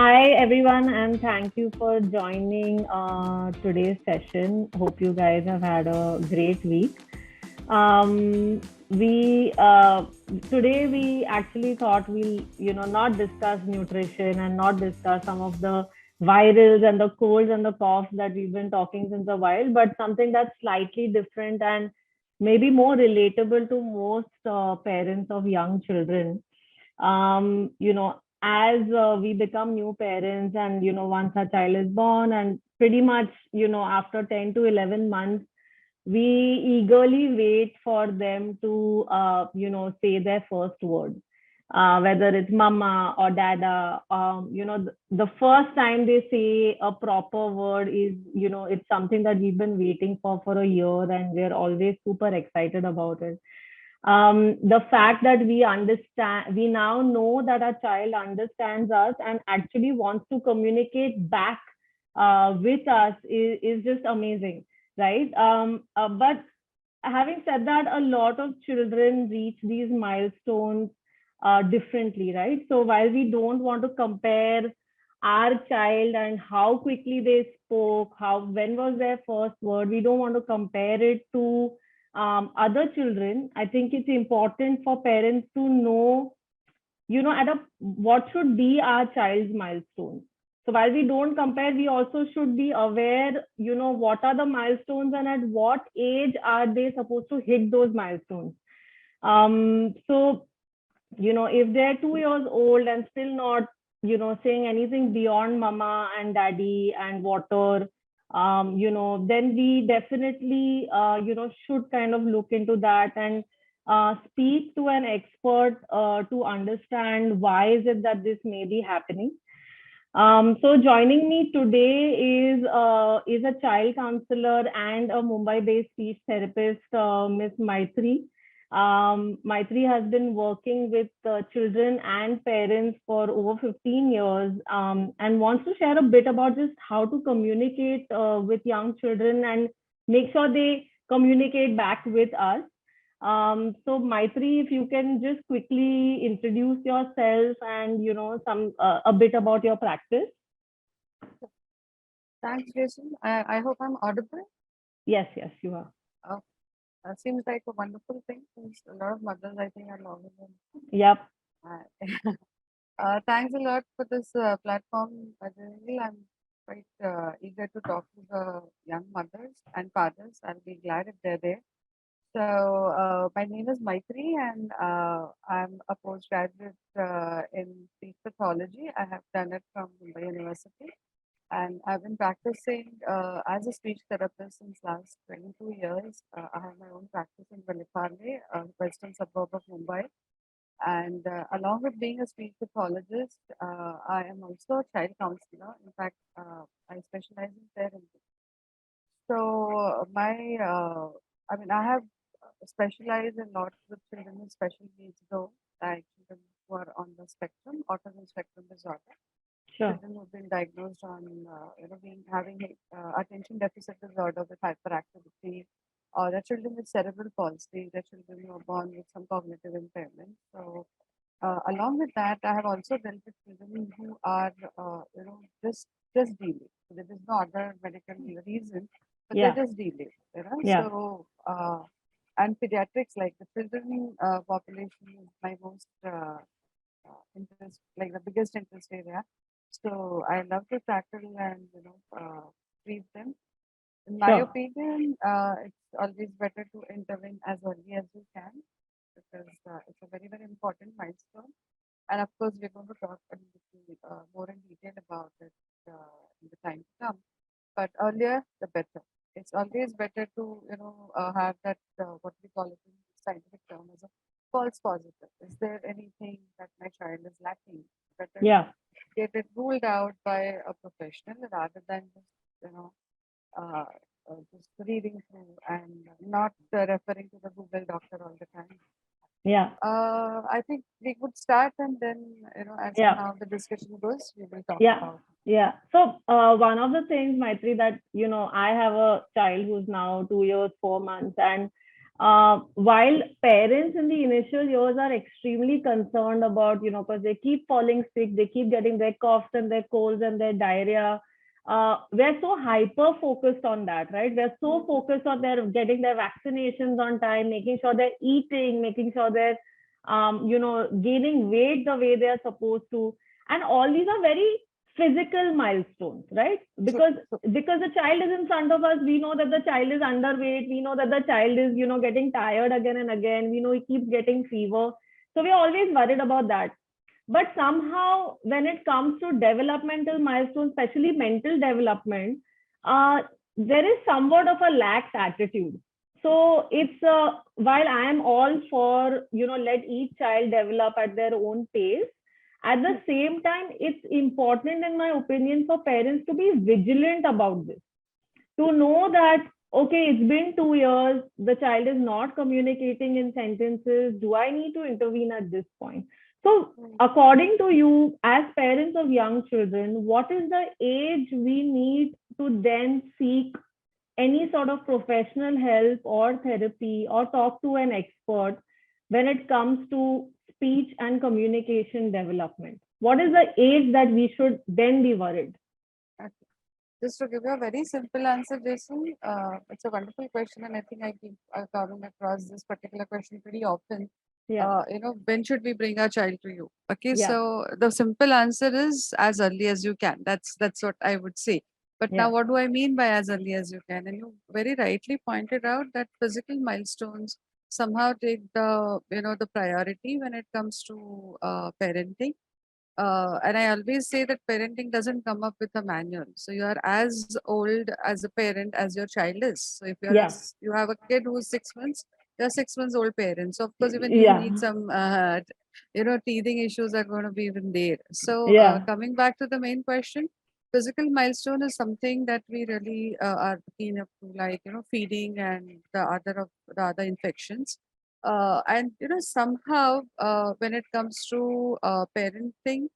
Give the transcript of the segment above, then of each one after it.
Hi everyone, and thank you for joining today's session. Hope you guys have had a great week. We Today we actually thought we'll not discuss nutrition and not discuss some of the virals and the colds and the coughs that we've been talking since a while, but something that's slightly different and maybe more relatable to most parents of young children. As we become new parents, and once our child is born, and pretty much after 10 to 11 months, we eagerly wait for them to say their first word, whether it's mama or dada. The first time they say a proper word is, it's something that we've been waiting for a year, and we're always super excited about it. The fact that we now know that our child understands us and actually wants to communicate back with us is just amazing, right? But having said that, a lot of children reach these milestones differently, right? So while we don't want to compare our child and how quickly they spoke, when was their first word, we don't want to compare it to other children. I think it's important for parents to know, what should be our child's milestone. So while we don't compare, we also should be aware, what are the milestones and at what age are they supposed to hit those milestones. So, if they're 2 years old and still not, saying anything beyond mama and daddy and water, then we definitely, should kind of look into that and speak to an expert to understand why is it that this may be happening. So joining me today is a child counselor and a Mumbai-based speech therapist, Ms.Maitri. Maitri has been working with children and parents for over 15 years, and wants to share a bit about just how to communicate with young children and make sure they communicate back with us. So Maitri, if you can just quickly introduce yourself and some a bit about your practice. Thanks, Jason. I hope I'm audible. Yes, you are. Seems like a wonderful thing since a lot of mothers, I think, are logging in. Yep. Thanks a lot for this platform, Ajay. I'm quite eager to talk to the young mothers and fathers. I'll be glad if they're there. So, my name is Maitri, and I'm a postgraduate in speech pathology. I have done it from Mumbai University. And I've been practicing as a speech therapist since last 22 years. I have my own practice in Veliparle, western suburb of Mumbai. And along with being a speech pathologist, I am also a child counselor. In fact, I specialize in parenting. So I have specialized in lots with children with special needs, though, like children who are on the spectrum, autism spectrum disorder. Sure. Children who've been diagnosed on, having attention deficit disorder with hyperactivity, or the children with cerebral palsy, the children who are born with some cognitive impairment. So, along with that, I have also dealt with children who are, just delayed. So there is no other medical reason, but Yeah. they're just delayed. Yeah. So, and pediatrics, like the children population, is my most interest, like the biggest interest area. So I love to tackle and treat them. In my Sure. opinion, it's always better to intervene as early as you can, because it's a very, very important milestone. And of course, we're going to talk a little more in detail about it in the time to come. But earlier, the better. It's always better to have that what we call it in scientific term as a false positive. Is there anything that my child is lacking? Better Yeah. get it ruled out by a professional rather than just uh, just reading through and not referring to the Google doctor all the time. Yeah. I think we could start, and then as Yeah. how the discussion goes, we will talk Yeah. about. Yeah. So one of the things, Maitri, that I have a child who's now 2 years, 4 months, and While parents in the initial years are extremely concerned about, because they keep falling sick, they keep getting their coughs and their colds and their diarrhea. We're so hyper focused on that, right? We're so focused on their getting their vaccinations on time, making sure they're eating, making sure they're, gaining weight the way they're supposed to. And all these are very physical milestones, right? True. Because the child is in front of us, we know that the child is underweight, we know that the child is, getting tired again and again, we know he keeps getting fever. So we're always worried about that. But somehow, when it comes to developmental milestones, especially mental development, uh, there is somewhat of a lax attitude. So it's while I am all for, let each child develop at their own pace, at the same time, it's important, in my opinion, for parents to be vigilant about this, to know that, okay, it's been 2 years, the child is not communicating in sentences. Do I need to intervene at this point? So, according to you, as parents of young children, what is the age we need to then seek any sort of professional help or therapy or talk to an expert when it comes to speech and communication development? What is the age that we should then be worried? Okay. Just to give you a very simple answer, Jason, it's a wonderful question, and I think I keep coming across this particular question pretty often. Yeah, When should we bring our child to you? Okay, yeah, so the simple answer is as early as you can. That's what I would say. But now, yeah, what do I mean by as early as you can? And you very rightly pointed out that physical milestones somehow take the priority when it comes to parenting. And I always say that parenting doesn't come up with a manual. So you are as old as a parent as your child is. So if yeah, you have a kid who's 6 months, you're 6 months old parent. So of course, even you yeah, need some, teething issues are going to be even there. So yeah. coming back to the main question, physical milestone is something that we really are keen up to, like feeding and the other infections. And somehow when it comes to parenting,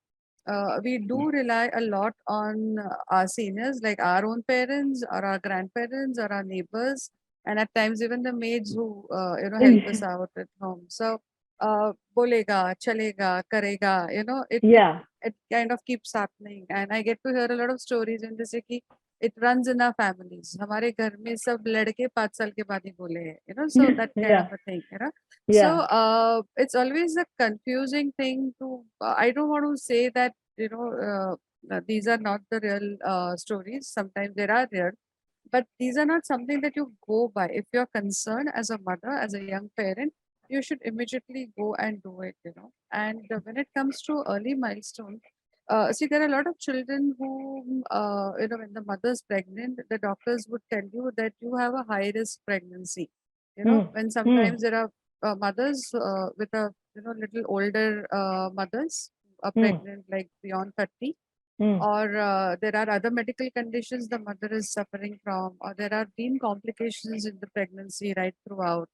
we do rely a lot on our seniors, like our own parents or our grandparents or our neighbors, and at times even the maids who help us out at home. So bolega, chalega, karega, Yeah. it kind of keeps happening, and I get to hear a lot of stories in this कि it runs in our families. हमारे घर में सब लड़के 5 साल के बाद ही बोले हैं, so that kind of Yeah, a thing. So yeah, it's always a confusing thing to. I don't want to say that these are not the real stories. Sometimes there are real, but these are not something that you go by. If you're concerned as a mother, as a young parent, you should immediately go and do it. And when it comes to early milestone, see, there are a lot of children who, when the mother is pregnant, the doctors would tell you that you have a high risk pregnancy. hmm, When hmm, sometimes there are mothers with a little older mothers are hmm, pregnant like beyond 30, hmm, or there are other medical conditions the mother is suffering from, or there are been complications in the pregnancy right throughout,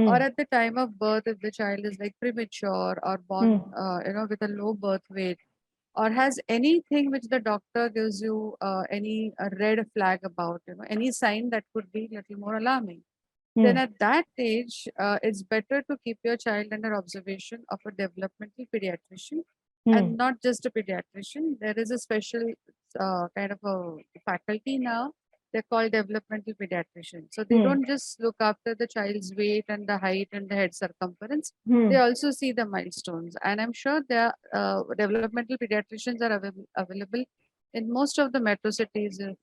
or hmm, at the time of birth if the child is like premature or hmm, born with a low birth weight, or has anything which the doctor gives you any red flag about, any sign that could be little more alarming, then hmm, at that age, it's better to keep your child under observation of a developmental pediatrician, hmm, and not just a pediatrician. There is a special kind of a faculty now. They're called developmental pediatricians. So they hmm, don't just look after the child's weight and the height and the head circumference. They hmm. also see the milestones. And I'm sure there developmental pediatricians are available in most of the metro cities of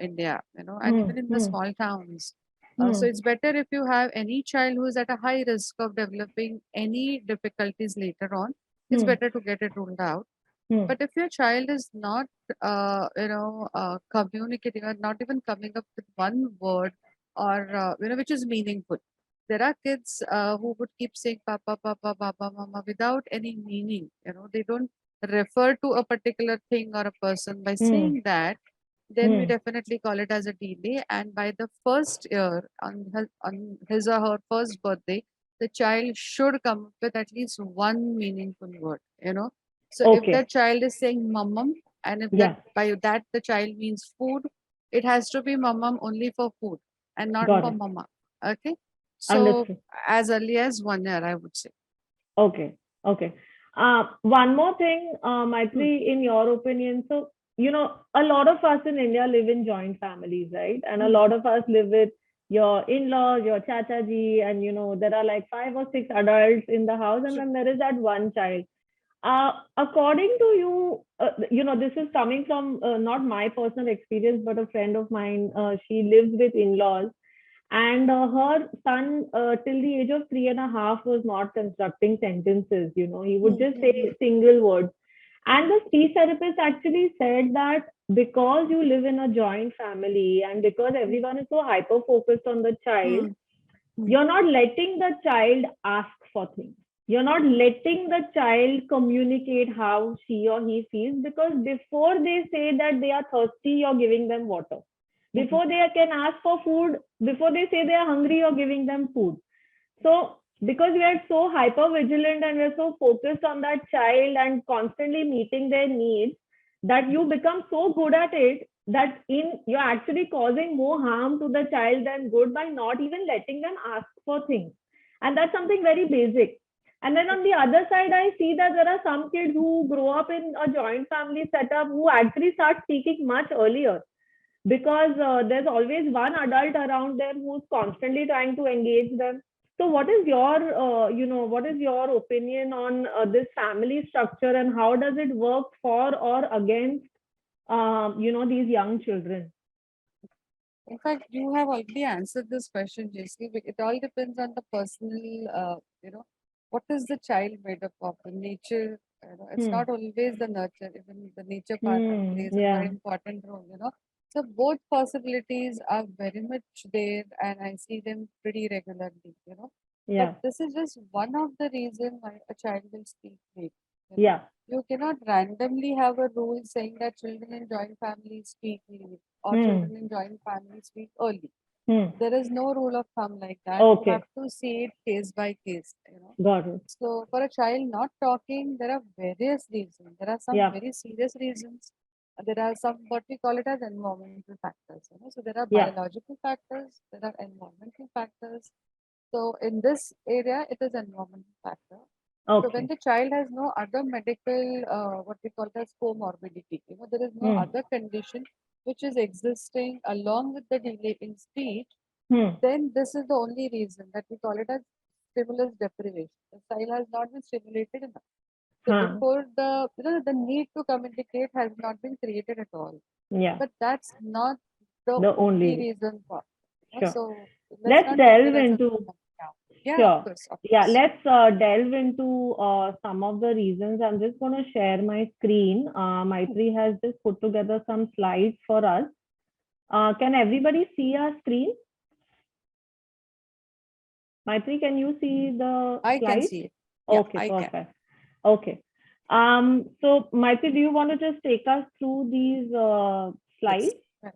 India, and Hmm, even in the hmm, small towns. So hmm, it's better if you have any child who is at a high risk of developing any difficulties later on, it's hmm, better to get it ruled out. hmm, But if your child is not, communicating or not even coming up with one word, or which is meaningful. There are kids who would keep saying "papa, papa, papa, mama" without any meaning. They don't refer to a particular thing or a person. By hmm, saying that, then we hmm. definitely call it as a delay. And by the first year, on his or her first birthday, the child should come up with at least one meaningful word. So if Okay. that child is saying "mamam," and if that Yeah. by that the child means food, it has to be "mamam" only for food and not Got for it. mama. Okay. So Understood. as early as 1 year, I would say. Okay. Okay. One more thing, Hmm. Maitri, in your opinion. So, a lot of us in India live in joint families, right? And a Hmm. lot of us live with your in-laws, your chachaji, and there are like 5 or 6 adults in the house, and Sure. then there is that one child. According to you, this is coming from not my personal experience, but a friend of mine. She lives with in-laws, and her son, till the age of 3.5, was not constructing sentences. He would Hmm. just Hmm. Hmm. say single words. And the speech therapist actually said that because you live in a joint family and because Hmm. everyone is so hyper focused on the child, Hmm. Hmm. you're not letting the child ask for things. You're not letting the child communicate how she or he feels, because before they say that they are thirsty, you're giving them water. Hmm. Before they can ask for food, before they say they are hungry, you're giving them food. So, because we are so hyper vigilant and we're so focused on that child and constantly meeting their needs, that you become so good at it that you're actually causing more harm to the child than good by not even letting them ask for things. And that's something very basic. And then on the other side, I see that there are some kids who grow up in a joint family setup who actually start speaking much earlier, because there's always one adult around them who's constantly trying to engage them. So what is your opinion on this family structure, and how does it work for or against these young children? In fact, you have already answered this question, JC. It all depends on the personal, what is the child made up of? The nature, it's Hmm. not always the nurture. Even the nature part plays a very Yeah. important role. So both possibilities are very much there, and I see them pretty regularly. But Yeah. this is just one of the reason why a child will speak late. You know, Yeah. you cannot randomly have a rule saying that children in joint families speak late or Hmm. children in joint families speak early. Hmm. There is no rule of thumb like that. You have Okay. to see it case by case. Got it. So for a child not talking, there are various reasons. There are some Yeah. very serious reasons. There are some what we call it as environmental factors. So there are Yeah. biological factors, there are environmental factors. So in this area, it is environmental factor. So when Okay. the child has no other medical, what we call as comorbidity, there is no Hmm. other condition which is existing along with the delay in speech, Hmm. then this is the only reason that we call it as stimulus deprivation. The child has not been stimulated enough. So Huh. before the need to communicate has not been created at all. Yeah. But that's not the The only only. reason for. Sure. So let's Let's not take delve it as a into. yeah. Yeah, of Sure. course, of Yeah, course. let's delve into some of the reasons. I'm just going to share my screen. Maitri has just put together some slides for us. Can everybody see our screen? Maitri, can you see the I can slides? see it. Yeah, Okay, I can. perfect. Okay. So Maitri, do you want to just take us through these Yes. slides? Right.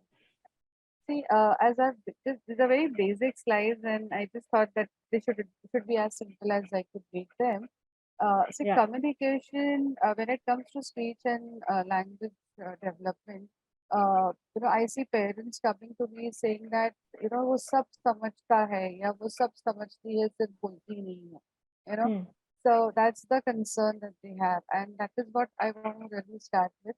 See, as these are very basic slides, and I just thought that they should be as simple as I could make them. See, Yeah. communication when it comes to speech and language development, I see parents coming to me saying that वो सब समझता है या वो सब समझती है सिर्फ बोलती नहीं है. You know, Hmm. so that's the concern that they have, and that is what I want to really start with.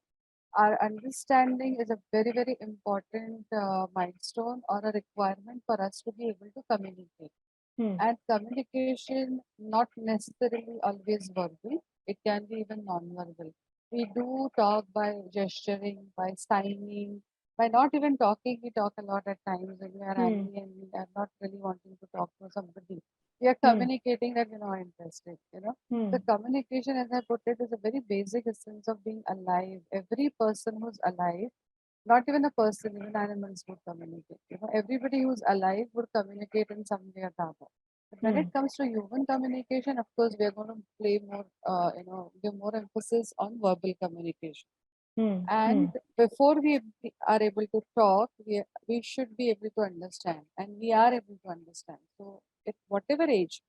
Our understanding is a very, very important milestone or a requirement for us to be able to communicate. Hmm. And communication, not necessarily always verbal, it can be even non-verbal. We do talk by gesturing, by signing, by not even talking. We talk a lot at times when we are Hmm. angry and we are not really wanting to talk to somebody. We are Hmm. communicating that we're not interested. Hmm. The communication, as I put it, is a very basic essence of being alive. Every person who's alive, not even a person, even animals would communicate. Everybody who's alive would communicate in some way or the other. But when Hmm. it comes to human communication, of course, we are going to play more, give more emphasis on verbal communication. Hmm. Hmm. And before we are able to talk, we should be able to understand, and we are able to understand. So, at whatever age,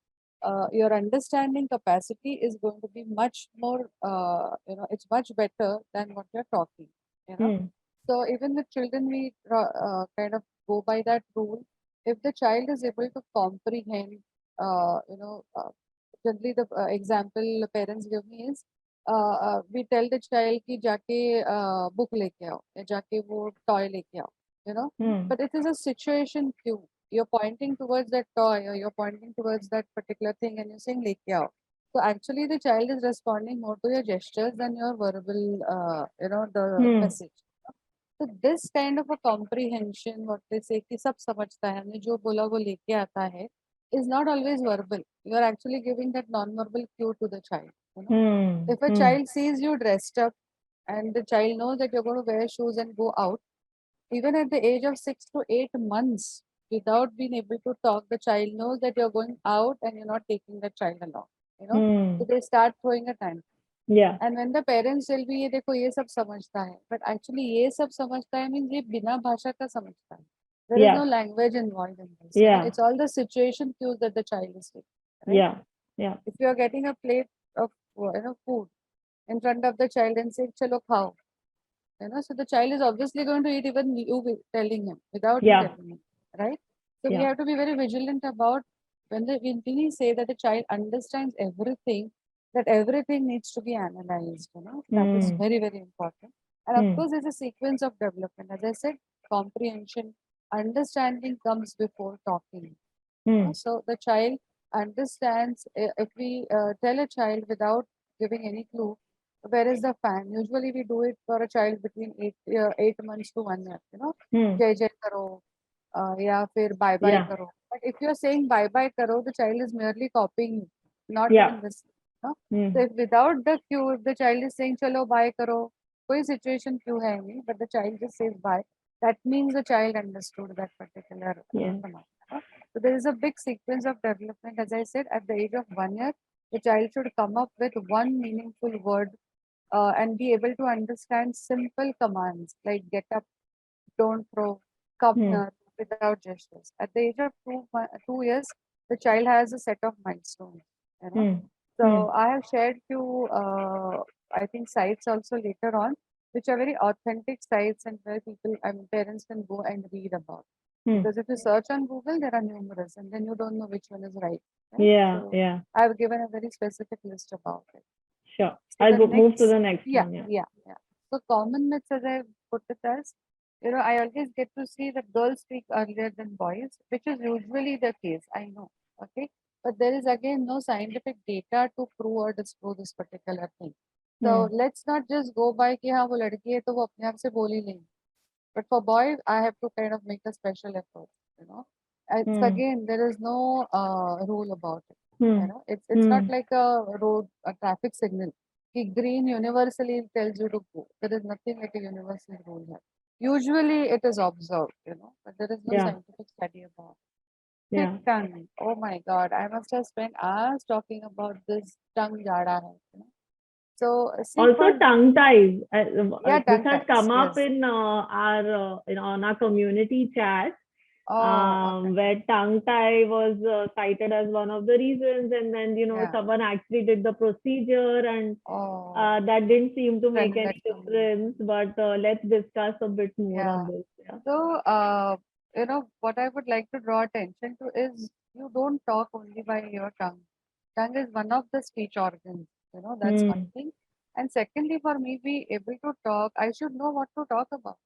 your understanding capacity is going to be much more, it's much better than what you're talking. You know, Hmm. so even with children, we kind of go by that rule. if the child is able to comprehend, generally the example parents give me is, we tell the child कि जाके book लेके आओ या जाके वो toy लेके आओ, Hmm. but it is a situation cue. You're pointing towards that toy or you're pointing towards that particular thing and you're saying लेके आओ. So actually the child is responding more to your gestures than your verbal, the Hmm. message. तो this kind of a comprehension what they से कि सब समझता है, हमने जो बोला वो लेके आता है, is not always verbal. You are actually giving that non verbal cue to the child. Hmm. If a Hmm. child sees you dressed up and the child knows that you're going to wear shoes and go out, even at the age of 6 to 8 months, without being able to talk, the child knows that you're going out and you're not taking the child along. Hmm. So they start throwing a tantrum. Yeah. And when the parents will be, ये देखो ये सब समझता है, but actually ये सब समझता है मीन्स ये बिना भाषा का समझता है. There is no Yeah. Language involved in this. Yeah. It's all the situation cues that the child is taking, right? Yeah. Yeah. If you are getting a plate of food in front of the child and say chalo khao, so the child is obviously going to eat even you telling him, without you Yeah. telling him, right? So we Yeah. have to be very vigilant about when we say that the child understands everything, that everything needs to be analyzed. That is Hmm. very, very important. And of Hmm. course, there's a sequence of development. As I said, comprehension, understanding comes before talking. Hmm. So the child understands. If we tell a child without giving any clue, where is the fan? Usually we do it for a child between 8 months to 1 year. Hmm. जय जय करो, या फिर bye bye Yeah. करो. But if you are saying bye bye karo, the child is merely copying you, not Yeah. even listening. So Hmm. if without the cue, if the child is saying chalo bye karo, कोई situation cue है नहीं, but the child just says bye, that means the child understood that particular Yeah. command. So there is a big sequence of development. As I said, at the age of 1 year, the child should come up with one meaningful word, and be able to understand simple commands like get up, don't throw, come Hmm. here, without gestures. At the age of 2 years, the child has a set of milestones. You know, Hmm. Hmm. so I have shared few, I think, sites also later on, which are very authentic sites and where people and parents can go and read about. Hmm. Because if you search on Google, there are numerous, and then you don't know which one is right. Right? Yeah. So Yeah. I've given a very specific list about it. Sure. So I'll the move to next, the next yeah, one. Yeah. yeah, yeah. So common myths, as I put it as, I always get to see that girls speak earlier than boys, which is usually the case. I know, okay, but there is again no scientific data to prove or disprove this particular thing. So Hmm. let's not just go by कि हाँ वो लड़की है तो वो अपने आप से बोल ही लेंगी. But for boys, I have to kind of make a special effort. You know, it's Hmm. again there is no rule about it. Hmm. It's not Hmm. like a traffic signal. The green universally tells you to go. There is nothing like a universal rule here. Usually it is observed, but there is no Yeah. scientific study about it. Thick Yeah. tongue. Oh my God, I must have spent hours talking about this tongue jada hai. So see Also, for tongue ties. yeah, This tongue has ties. come up Yes. in on our community chat, Oh, okay. where tongue tie was cited as one of the reasons, and then Yeah. someone actually did the procedure, and Oh, that didn't seem to make trended any community. difference. But let's discuss a bit more Yeah. on this. Yeah. So, what I would like to draw attention to is you don't talk only by your tongue. Tongue is one of the speech organs. That's one Hmm. thing. And secondly, for me, be able to talk, I should know what to talk about,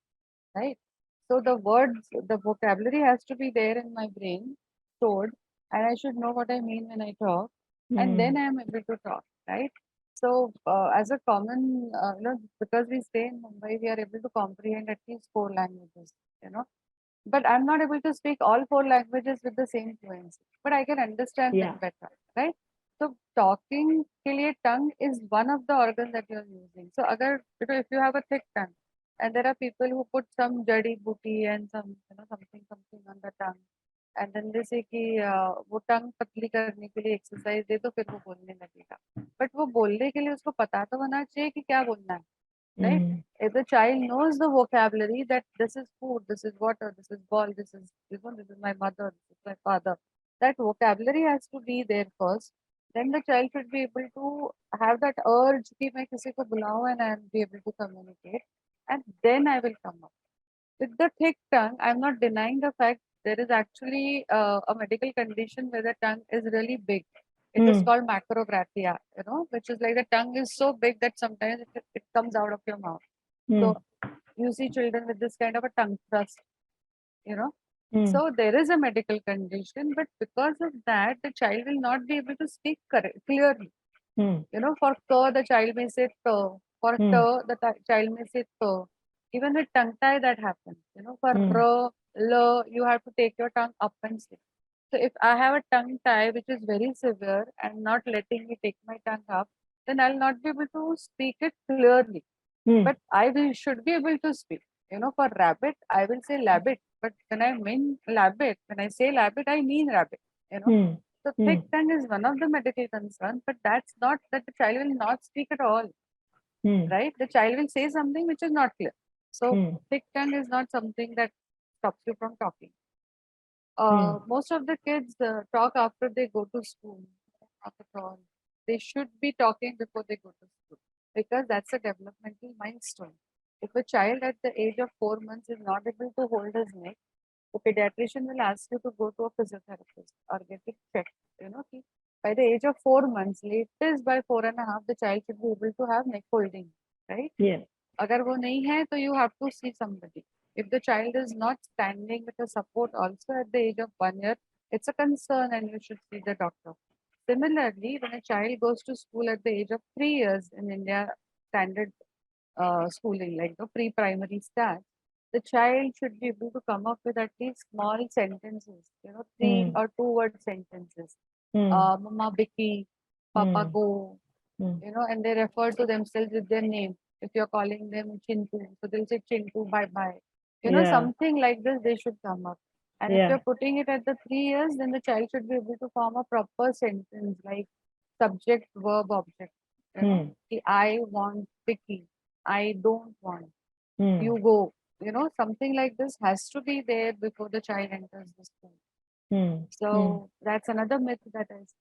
right? So the words, the vocabulary has to be there in my brain, stored, and I should know what I mean when I talk, and then Hmm. I am able to talk, right? So, as a common, because we stay in Mumbai, we are able to comprehend at least four languages, you know. But I'm not able to speak all four languages with the same fluency, but I can understand them Yeah. better, right? So, talking के लिए tongue is one of the organs that you're using. So, if you have a thick tongue, and there are people who put some jadi booty and some, something on the tongue, and then they say कि वो टंग पतली करने के लिए exercise दे तो फिर वो बोलने लगेगा. बट वो बोलने के लिए उसको पता तो होना चाहिए कि क्या बोलना है, right? Hmm. If the child knows the vocabulary that this is food, this is water, this is ball, this is my mother, this is my father, that vocabulary has to be there first. Then the child should be able to have that urge कि मैं किसी को बुलाऊं and I will be able to communicate, and then I will come up. With the thick tongue, I'm not denying the fact there is actually a medical condition where the tongue is really big. It is Hmm. called macrographia, which is like the tongue is so big that sometimes it comes out of your mouth. Hmm. So you see children with this kind of a tongue thrust, you know. Hmm. So there is a medical condition, but because of that, the child will not be able to speak clearly. Hmm. For k, the child may say t. For t, Hmm. the child may say t. Even with tongue tie, that happens. For Hmm. r, l, you have to take your tongue up and say. So if I have a tongue tie which is very severe and not letting me take my tongue up, then I'll not be able to speak it clearly. Hmm. But should be able to speak. For rabbit, I will say labbit. But when I mean labbit, when I say labbit, I mean rabbit. You know. Hmm. So Hmm. thick tongue is one of the medical concerns, but that's not that the child will not speak at all, Hmm. right? The child will say something which is not clear. So Hmm. thick tongue is not something that stops you from talking. Hmm. Most of the kids talk after they go to school. Not at all. They should be talking before they go to school because that's a developmental milestone. If a child at the age of 4 months is not able to hold his neck, the pediatrician will ask you to go to a physiotherapist or get it checked. By the age of 4 months, latest by 4.5, the child should be able to have neck holding, right? Yeah. अगर वो नहीं है, तो you have to see somebody. If the child is not standing with a support also at the age of 1 year, it's a concern and you should see the doctor. Similarly, when a child goes to school at the age of 3 years in India, standard schooling, like the pre-primary start, the child should be able to come up with at least small sentences, three Hmm. or two-word sentences. Hmm. Mama Bicky, Papa Hmm. Go, Hmm. and they refer to themselves with their name. If you're calling them Chintu, so they'll say Chintu, bye bye. Yeah. Something like this, they should come up. And if Yeah. you're putting it at the 3 years, then the child should be able to form a proper sentence like subject, verb, object. Hmm. I want Vicky. I don't want. Hmm. You go. Something like this has to be there before the child enters the school. Hmm. Hmm. So that's another myth that is,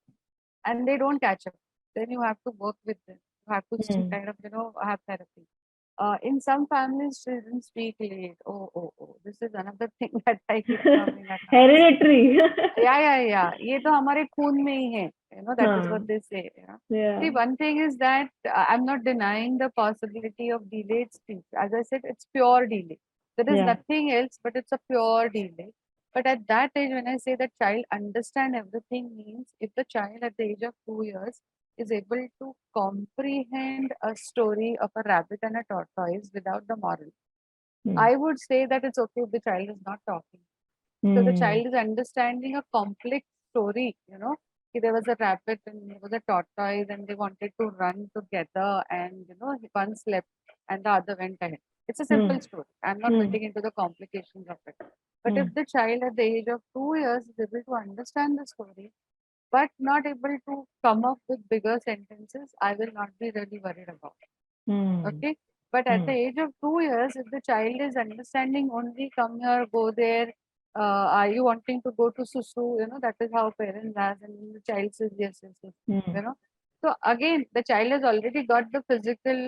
and they don't catch up. Then you have to work with them. You have to Hmm. kind of, have therapy. In some families, children speak late. Oh. This is another thing that I keep coming across. Hereditary. Yeah. ये तो हमारे खून में ही है. That is what हाँ. they say. Yeah. See, one thing is that I'm not denying the possibility of delayed speech. As I said, it's pure delay. There is Yeah. nothing else, but it's a pure delay. But at that age, when I say that child understand everything, means if the child at the age of 2 years is able to comprehend a story of a rabbit and a tortoise without the moral, Hmm. I would say that it's okay if the child is not talking. So the Hmm. child is understanding a complex story, There was a rabbit and there was a tortoise and they wanted to run together and, one slept and the other went ahead. It's a Hmm. simple story. I'm not Hmm. getting into the complications of it. But Hmm. if the child at the age of 2 years is able to understand the story, but not able to come up with bigger sentences, I will not be really worried about. Hmm. Okay. But at the Hmm. age of 2 years, if the child is understanding only come here, go there, are you wanting to go to Susu? That is how parents ask, and the child says yes. Hmm. You know. So again, the child has already got the physical,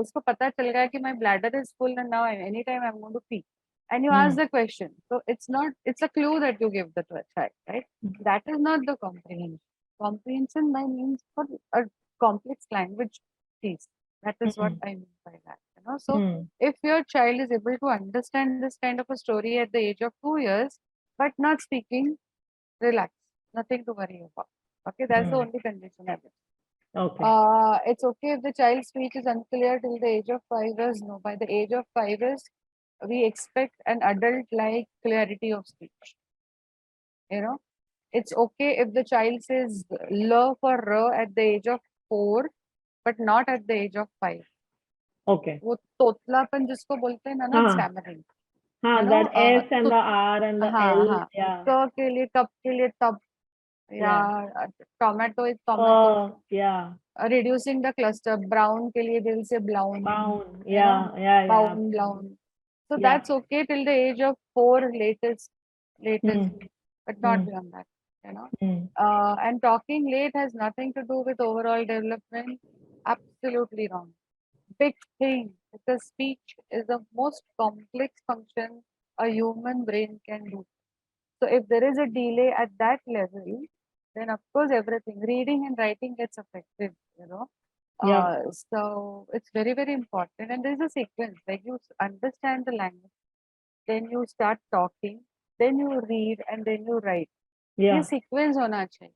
usko pata chal gaya ki my bladder is full and now anytime I'm going to pee. And you Hmm. ask the question. So it's a clue that you give the child, right? That is not the comprehension. Comprehension by means for a complex language piece. That is what Hmm. I mean by that. So Hmm. if your child is able to understand this kind of a story at the age of 2 years, but not speaking, relax. Nothing to worry about. Okay, that's the Hmm. only condition I will. Okay. It's okay if the child's speech is unclear till the age of 5 years. No, by the age of 5 years, we expect an adult like clarity of speech. You know, it's okay if the child says l for r at the age of 4, but not at the age of 5. Okay. वो तोतलापन जिसको बोलते हैं ना, not हाँ. stammering. हाँ. That S and the R and the हाँ L. हाँ Yeah. क के लिए कप के लिए तब या Yeah. Tomato is tomato Oh. Yeah. reducing the cluster brown के लिए दिल से brown Bound. you know Yeah. Yeah. Yeah. brown so Yeah. that's okay till the age of 4 latest Hmm. but not Hmm. beyond that you know Hmm. and talking late has nothing to do with overall development absolutely wrong big thing because speech is the most complex function a human brain can do So if there is a delay at that level, then of course everything, reading and writing gets affected, you know. Yeah. So it's very, very important. And there's a sequence, like you understand the language, then you start talking, then you read, and then you write. ये Yeah. sequence होना चाहिए.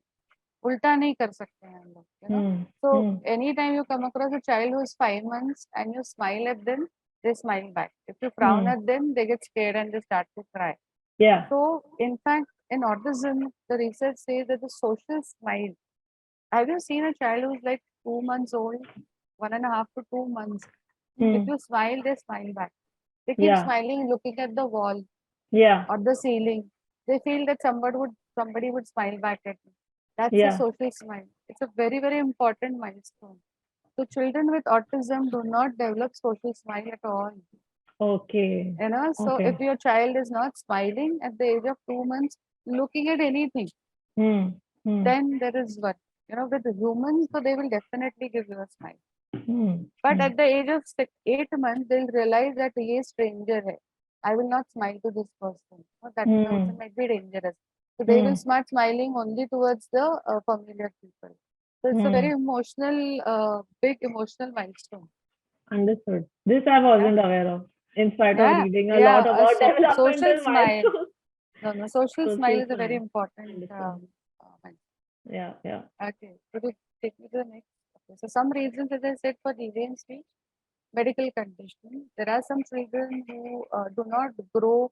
उल्टा नहीं कर सकते हैं हम लोग, you know. Hmm. So Hmm. anytime you come across a child who is 5 months and you smile at them, they smile back. If you frown Hmm. at them, they get scared and they start to cry. Yeah. So in fact, in autism, the research says that the social smile. Have you seen a child who's like 2 months old, 1.5 to 2 months? If Hmm. you smile, they smile back. They keep Yeah. smiling, looking at the wall Yeah. or the ceiling. They feel that somebody would smile back at me. That's a Yeah. social smile. It's a very, very important milestone. So children with autism do not develop social smile at all. Okay. You know, so if Okay. your child is not smiling at the age of 2 months, looking at anything, Hmm. Hmm. then there is what, you know, with humans, so they will definitely give you a smile. Hmm. But Hmm. at the age of 8 months, they'll realize that he is stranger. Hai. I will not smile to this person. Oh, that person Hmm. might be dangerous. So they will Hmm. start smiling only towards the familiar people. So it's a very Hmm. emotional, big emotional milestone. Understood. This I Yeah, wasn't aware of, in spite of yeah, reading a yeah. lot about Social developmental smile. milestones. No, no. Social smile Social is a very smile. important Understood. milestone. Yeah. Yeah. Okay, could you take me to the next? Okay, so some reasons, as I said, for deviant speech, medical condition. There are some children who do not grow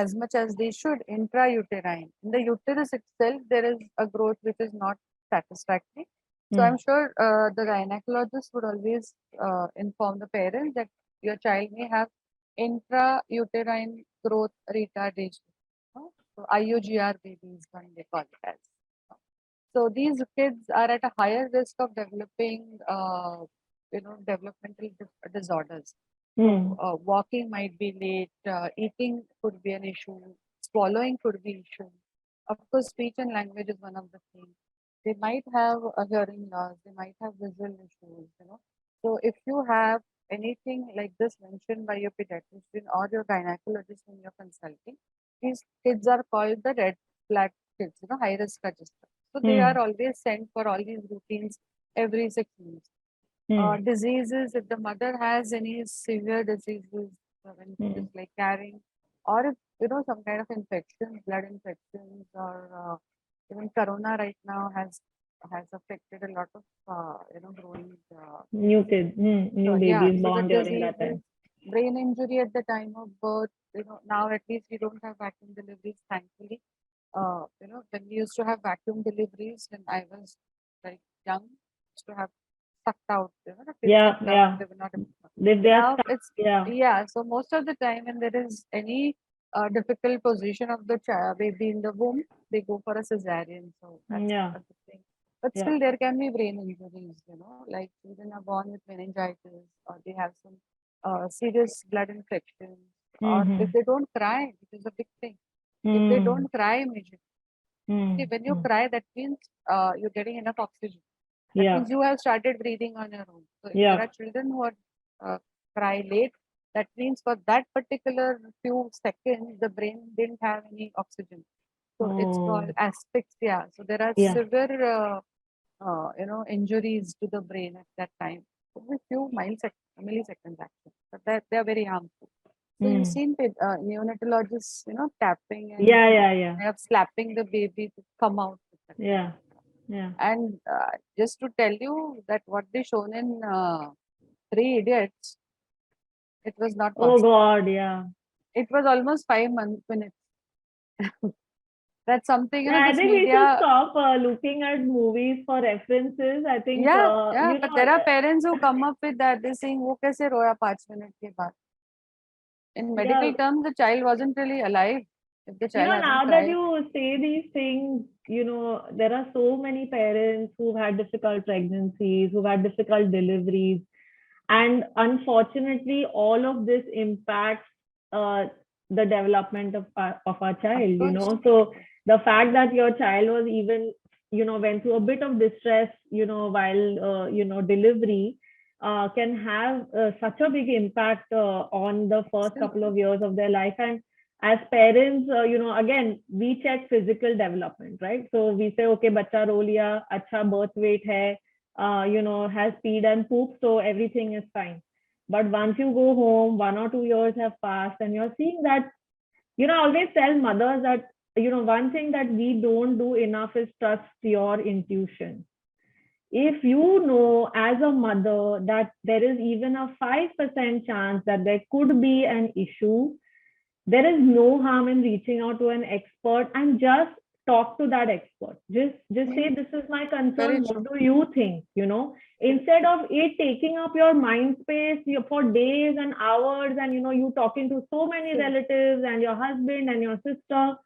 as much as they should intrauterine. In the uterus itself, there is a growth which is not satisfactory. So Hmm. I'm sure the gynecologist would always inform the parents that your child may have intrauterine growth retardation. So IUGR babies, one they call it as. So these kids are at a higher risk of developing, developmental disorders. So Hmm. walking might be late, eating could be an issue, swallowing could be issue. Of course, speech and language is one of the things. They might have a hearing loss, they might have visual issues, you know. So if you have anything like this mentioned by your pediatrician or your gynecologist when you're consulting, these kids are called the red flag kids, you know, high risk register. So they are Hmm. always sent for all these routines every 6 months. Hmm. Diseases, if the mother has any severe diseases, when she is Hmm. like carrying, or if you know some kind of infections, blood infections, or even corona right now has affected a lot of growing New kids. kids. Hmm. New So yeah, babies so the born during that diseases, time. brain injury at the time of birth. You know, now at least we don't have vacuum deliveries, thankfully. When we used to have vacuum deliveries when I was like young, used to have sucked out, you know, the kids would Yeah. come and Yeah. they were not able to. If they are Now stuck. it's, Yeah. yeah, so most of the time when there is any difficult position of the child, baby in the womb, they go for a cesarean. So that's Yeah. a good thing. But Yeah. still, there can be brain injuries, you know, like children are born with meningitis or they have some serious blood infections, or if Hmm. they don't cry, which is a big thing. If they Hmm. don't cry immediately, Hmm. see, when you Hmm. cry, that means you're getting enough oxygen. That Yeah. means you have started breathing on your own. So if there Yeah. are children who are cry late, that means for that particular few seconds, the brain didn't have any oxygen. So it's called Oh. asphyxia. So there are Yeah. severe, injuries to the brain at that time. Only few milliseconds actually, but that they are very harmful. So you've Hmm. seen neonatologists, you know, tapping and Yeah. Yeah. Yeah. kind of slapping the baby to come out with that. Yeah. Yeah. And just to tell you that what they shown in Three Idiots, it was not Oh possible. God. Yeah. It was almost 5 minutes. That's something, you know, Yeah, I this think we should media. stop looking at movies for references. I think, Yeah, yeah, but there are parents who come up with that. They're saying, "वो कैसे रोया 5 minute के बाद?" In yeah, medical terms, the child wasn't really alive if the child hasn't now that cried. you say these things, there are so many parents who've had difficult pregnancies, who've had difficult deliveries. And unfortunately, all of this impacts the development of our Of child, course, of So course. the fact that your child was even, went through a bit of distress, while, delivery, can have such a big impact on the first Still, couple of years of their life. And as parents, again, we check physical development, right? So we say, okay, bacha ro liya, acha birth weight hai, has peed and poop, so everything is fine. But once you go home, 1 or 2 years have passed, and you're seeing that, I always tell mothers that, one thing that we don't do enough is trust your intuition. If you know as a mother that there is even a 5% chance that there could be an issue, there is no harm in reaching out to an expert and just talk to that expert. Just say, this is my Very concern, what true. do you think, instead of it taking up your mind space for days and hours, and you talking to so many True. relatives and your husband and your sister.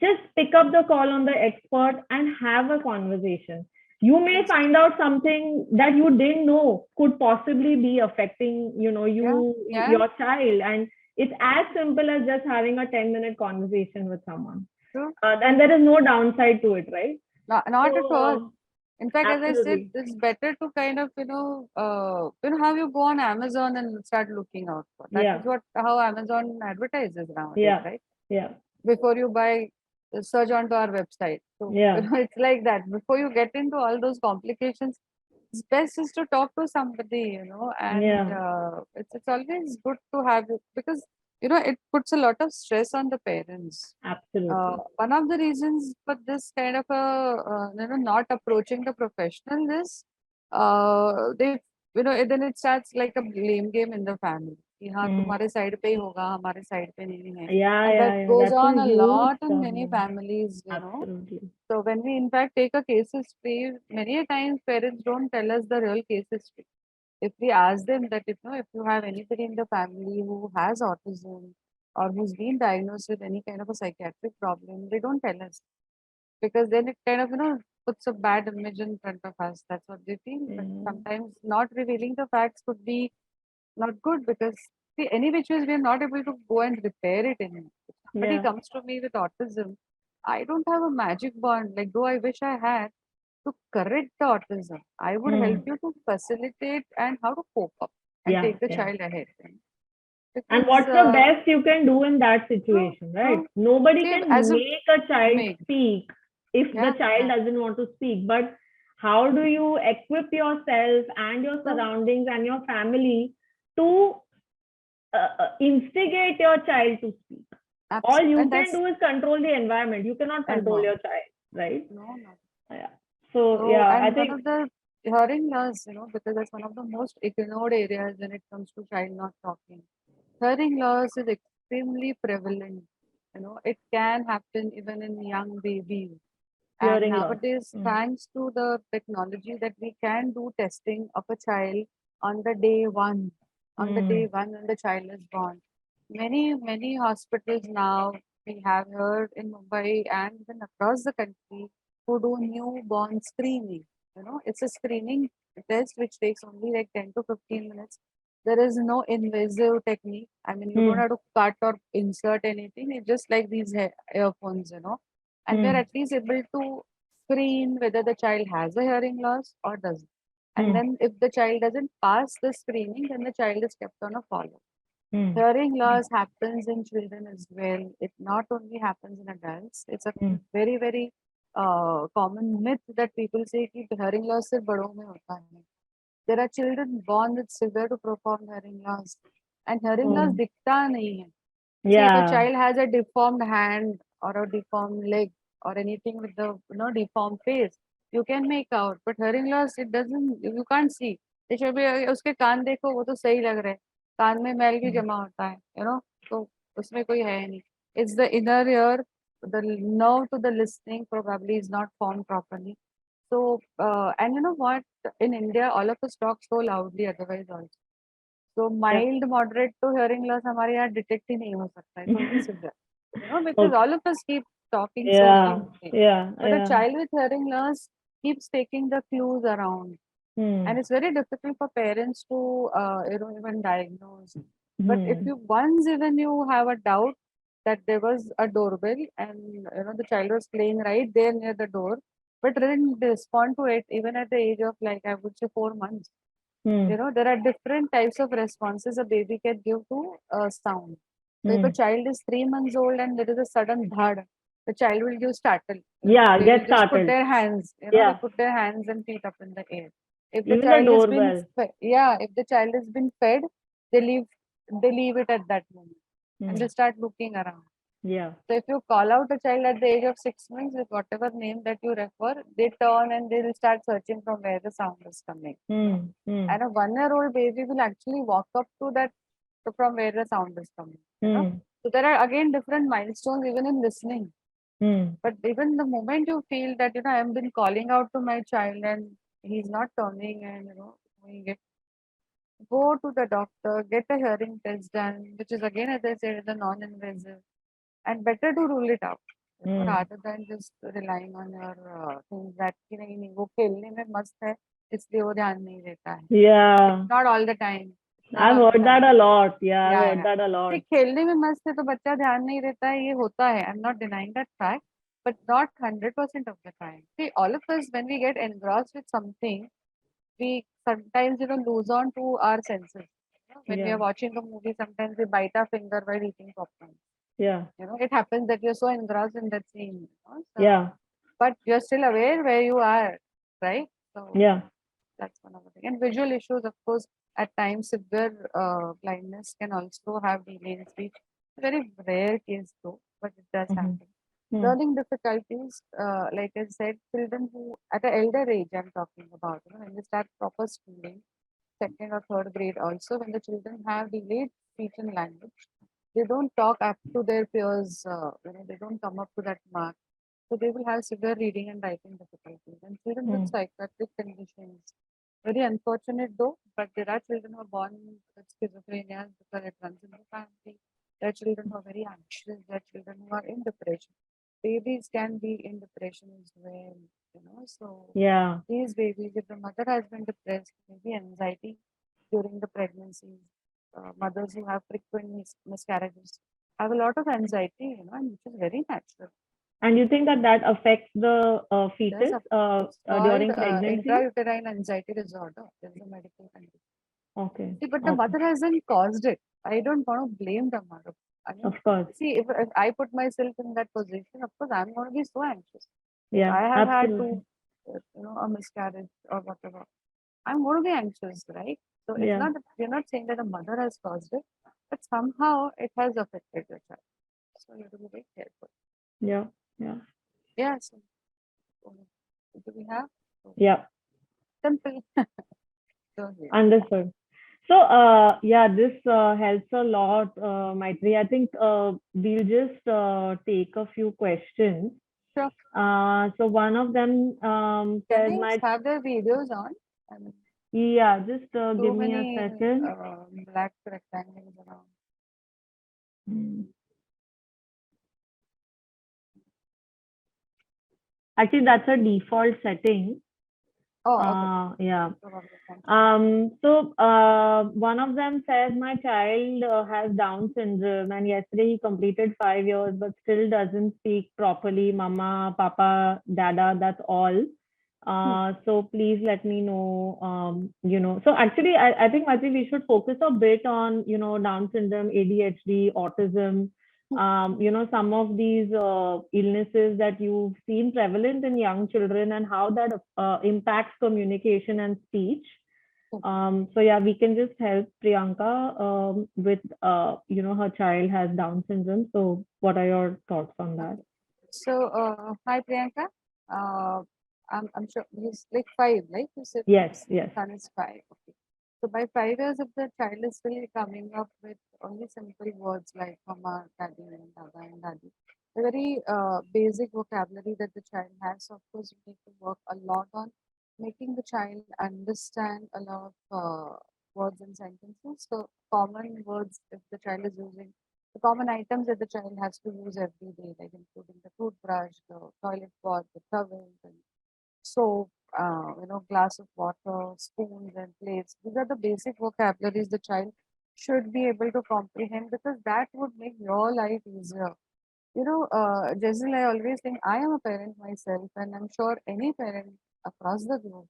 Just pick up the call on the expert and have a conversation. You may Yes. find out something that you didn't know could possibly be affecting, Yeah. Yeah. your child. And it's as simple as just having a 10-minute conversation with someone. True. And there is no downside to it, right? Not at all. So, In fact, as I said, absolutely. it's better to kind of, have you go on Amazon and start looking out for. That is Yeah. how Amazon advertises nowadays, Yeah. right? Yeah. Before you buy, search onto our website. So, Yeah. it's like that. Before you get into all those complications, it's best is to talk to somebody, and Yeah. it's always good to have it because, it puts a lot of stress on the parents. Absolutely. One of the reasons for this kind of not approaching the professional is they then it starts like a blame game in the family कि हाँ Mm. तुम्हारे side पे ही होगा हमारे side पे नहीं है, Yeah. and that Yeah. Yeah. goes That's a on a huge lot in many problem. families. Absolutely. So when we in fact take a case history, many a times parents don't tell us the real case history. If we ask them that if you have anybody in the family who has autism or who's been diagnosed with any kind of a psychiatric problem, they don't tell us because then it kind of puts a bad image in front of us. That's what they feel. But Mm. sometimes not revealing the facts could be not good because see any which ways we are not able to go and repair it. In if somebody Yeah. comes to me with autism, I don't have a magic wand. Like though I wish I had to correct the autism, I would help Mm. you to facilitate and how to cope up and Yeah. take the Yeah. child ahead. And Because what's the best you can do in that true, situation, right? true. Nobody See, can as a make a child make, speak if the yeah, child yeah, doesn't want to speak. But how do you equip yourself and your true. surroundings and your family to instigate your child to speak? All Absolutely. you And can that's do is control the environment. You cannot control environment. your child, right? No, no. Yeah. So, So, yeah, I and one think, of the hearing loss, because that's one of the most ignored areas when it comes to child not talking. Hearing loss is extremely prevalent. It can happen even in young babies. And hearing loss. nowadays, Mm. thanks to the technology that we can do testing of a child on the day one, on the day Mm. one when the child is born. Many, many hospitals now we have heard in Mumbai and even across the country who do newborn screening. It's a screening test which takes only like 10 to 15 minutes. There is no invasive technique. I mean, you don't Mm. have to cut or insert anything. It's just like these earphones. And we're Mm. at least able to screen whether the child has a hearing loss or doesn't. And Mm. then if the child doesn't pass the screening, then the child is kept on a follow. Mm. Hearing loss happens in children as well. It not only happens in adults. It's a Mm. very, very common myth that people say कि hearing loss सिर्फ बड़ों में होता है. There are children born with severe to profound hearing loss, and hearing loss Mm. दिखता नहीं है. See, if a Yeah. child has a deformed hand or a deformed leg or anything with the deformed face, you can make out. But hearing loss, it doesn't. You can't see. जैसे अभी उसके कान देखो वो तो सही लग रहे हैं. कान में मैल भी Mm. जमा होता है, तो उसमें कोई है नहीं. It's the inner ear, the nerve to the listening probably is not formed properly. So, and you know what? In India, all of us talk so loudly otherwise also. So Yeah. mild, moderate to hearing loss हमारे यहाँ detect ही नहीं हो सकता. It's only severe. Because Okay. all of us keep talking so Yeah. loudly. Yeah. But a Yeah. child with hearing loss keeps taking the clues around. And Hmm. it's very difficult for parents to, even diagnose. But if Hmm. you once even you have a doubt that there was a doorbell and, the child was playing right there near the door, but didn't respond to it even at the age of like, I would say 4 months. Hmm. There are different types of responses a baby can give to sound. So if a child is 3 months old and there is a sudden dhad, the child will give startle. Yeah, They get will just put started. their hands, they Yeah, put their hands and feet up in the air. If the even the child has been, doorbell. if the child has been fed, they leave, they leave it at that moment and they start looking around. Yeah. So if you call out a child at the age of 6 months with whatever name that you refer, they turn and they will start searching from where the sound is coming. And a 1-year-old baby will actually walk up to that from where the sound is coming. So there are again different milestones even in listening. But even the moment you feel that I have been calling out to my child and he's not turning and doing it, go to the doctor, get a hearing test done, which is again, as I said, is a non-invasive, and better to rule it out, rather than just relying on your things that कि नहीं वो खेलने में मस्त है इसलिए वो ध्यान नहीं देता है. Yeah. It's not all the time. Not I've all the heard that time. a lot. Yeah, I've Yeah, heard yeah. that a lot. See, खेलने में मस्त है तो बच्चा ध्यान नहीं देता है, ये होता है. I'm not denying that fact, but not 100% of the time. See, all of us, when we get engrossed with something, we sometimes lose on to our senses. When we Yeah. are watching a movie, sometimes we bite our finger while eating popcorn. Yeah. It happens that you're so engrossed in that scene. So, Yeah. but you're still aware where you are, right? So Yeah. that's one of the things. And visual issues, of course, at times severe blindness can also have delay in speech. Very rare case though, but it does happen. Learning difficulties, like I said, children who at an elder age I'm talking about, when they start proper schooling, second or third grade also, when the children have delayed speech and language, they don't talk up to their peers, they don't come up to that mark. So they will have severe reading and writing difficulties. And children with psychiatric conditions, very unfortunate though, but there are children who are born with schizophrenia because it runs in the family. There are children who are very anxious. There are children who are in depression. Babies can be in depression as well, So Yeah. these babies, if the mother has been depressed, maybe anxiety during the pregnancy, mothers who have frequent miscarriages have a lot of anxiety, and which is very natural. And you think that that affects the fetus It's called during pregnancy? intrauterine anxiety disorder. There's a medical condition. Okay. See, but the mother hasn't caused it. I don't want to blame the mother. I mean, Of course. see, if I put myself in that position, of course, I'm going to be so anxious. If Yeah, I have had absolutely. to, a miscarriage or whatever, I'm going to be anxious, right? So it's Yeah. not that we're not saying that the mother has caused it, but somehow it has affected the child. So you have to be very careful. Yeah. Yeah. Yeah. So do we have? Yeah. Simple. So, yeah. Understood. So, yeah, this helps a lot, Maitri. I think we'll just take a few questions. Sure. So one of them Can says, they have their videos on? I mean, yeah, just so give me a many second. black rectangles around. Actually, that's a default setting. Oh, okay. Yeah. Probably. So one of them says my child has Down syndrome, and yesterday he completed 5 years, but still doesn't speak properly. Mama, Papa, Dada, that's all. So please let me know. So actually, I think Matri, we should focus a bit on Down syndrome, ADHD, autism. Some of these illnesses that you've seen prevalent in young children and how that impacts communication and speech. So yeah, we can just help Priyanka with her child has Down syndrome. So what are your thoughts on that? So hi Priyanka. I'm sure he's like 5, right? You said Yes. son is 5. Okay. So by 5 years, if the child is still coming up with only simple words like mama, daddy, and dada and daddy, the very basic vocabulary that the child has, of course, you need to work a lot on making the child understand a lot of words and sentences. So common words, if the child is using the common items that the child has to use every day, like including the toothbrush, the toilet pot, the towel, and soap, glass of water, spoons and plates. These are the basic vocabularies the child should be able to comprehend because that would make your life easier. Jaisal, I always think I am a parent myself, and I'm sure any parent across the globe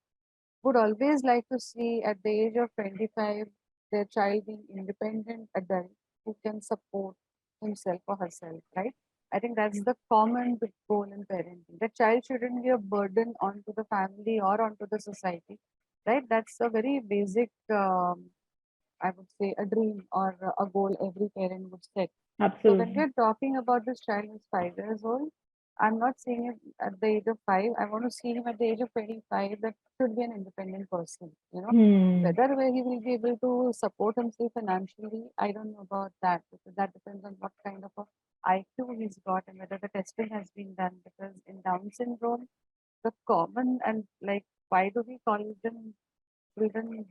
would always like to see at the age of 25 their child being independent adult who can support, himself or herself, right? I think that's the common goal in parenting. The child shouldn't be a burden onto the family or onto the society, right? That's a very basic, I would say, a dream or a goal every parent would set. So when Absolutely. we're talking about this child who's 5 years old, I'm not seeing him at the age of five. I want to see him at the age of 25. That should be an independent person. Hmm. Whether way he will be able to support himself financially, I don't know about that, because that depends on what kind of a IQ he's got and whether the testing has been done. Because in Down syndrome, the common and like, why do we call them children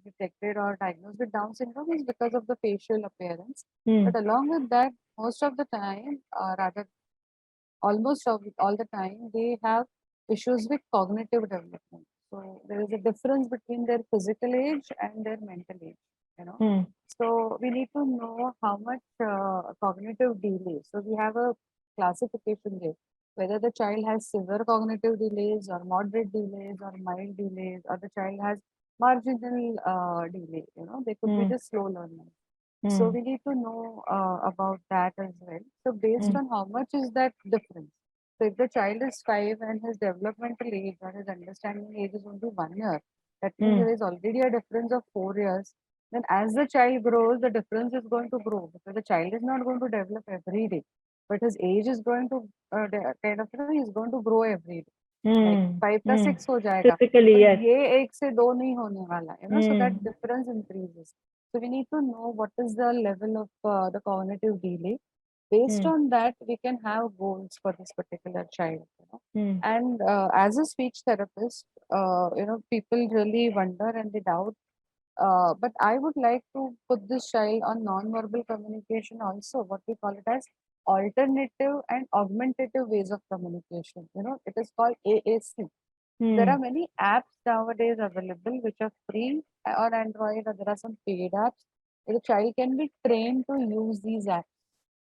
detected or diagnosed with Down syndrome is because of the facial appearance. Hmm. But along with that, most of the time, rather almost all the time, they have issues with cognitive development. So there is a difference between their physical age and their mental age, you know. Hmm. So we need to know how much cognitive delay. So we have a classification there, whether the child has severe cognitive delays or moderate delays or mild delays, or the child has marginal delay. They could be Hmm. just slow learners. So Hmm. we need to know about that as well. So based Hmm. on how much is that difference? So if the child is five and his developmental age or his understanding age is only 1 year, that means Hmm. there is already a difference of 4 years. Then as the child grows, the difference is going to grow because the child is not going to develop every day, but his age is going to kind of he's going to grow every day. Like Hmm. 5 का 6 हो जाएगा, Physically, पर yes. ये 1 से 2 नहीं होने वाला, so that Hmm. difference increases. So we need to know what is the level of the cognitive delay. Based Hmm. on that, we can have goals for this particular child. Hmm. And as a speech therapist, people really wonder and they doubt. But I would like to put this child on non-verbal communication also, what we call it as alternative and augmentative ways of communication. It is called AAC. There Hmm. are many apps nowadays available which are free on Android, or there are some paid apps. The child can be trained to use these apps.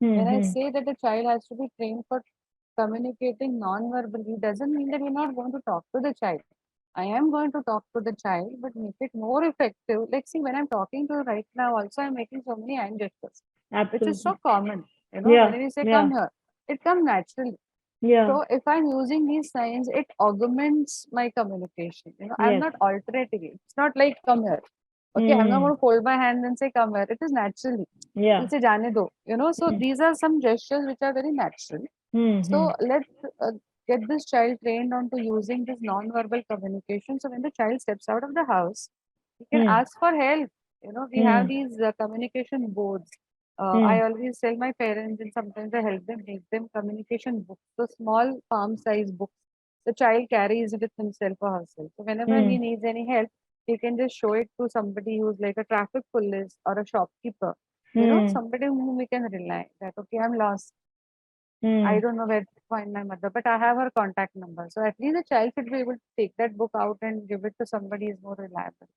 Hmm. When I Hmm. say that the child has to be trained for communicating non-verbally, doesn't mean that we're not going to talk to the child. I am going to talk to the child, but make it more effective. Like, see, when I'm talking to you right now, also I'm making so many hand gestures, which is so Absolutely. common. When Yeah. we say Yeah. come here, it comes naturally. Yeah. So if I'm using these signs, it augments my communication. I'm Yes. not altering it. It's not like come here. Okay, I'm not Hmm. going to fold my hand and say come here. It is naturally. Yeah. It'll say jane do. So Hmm. these are some gestures which are very natural. Hmm. Hmm. So let's get this child trained on to using this non-verbal communication. So when the child steps out of the house, he can Hmm. ask for help. We have Hmm. these communication boards. Hmm. I always tell my parents, and sometimes I help them make them communication books, so small palm size books. The child carries with himself or herself. So whenever he Hmm. needs any help, he can just show it to somebody who's like a traffic police or a shopkeeper. Hmm. Somebody whom we can rely. That okay, I'm lost. I Hmm. don't know where to find my mother, but I have her contact number. So at least the child should be able to take that book out and give it to somebody who's more reliable.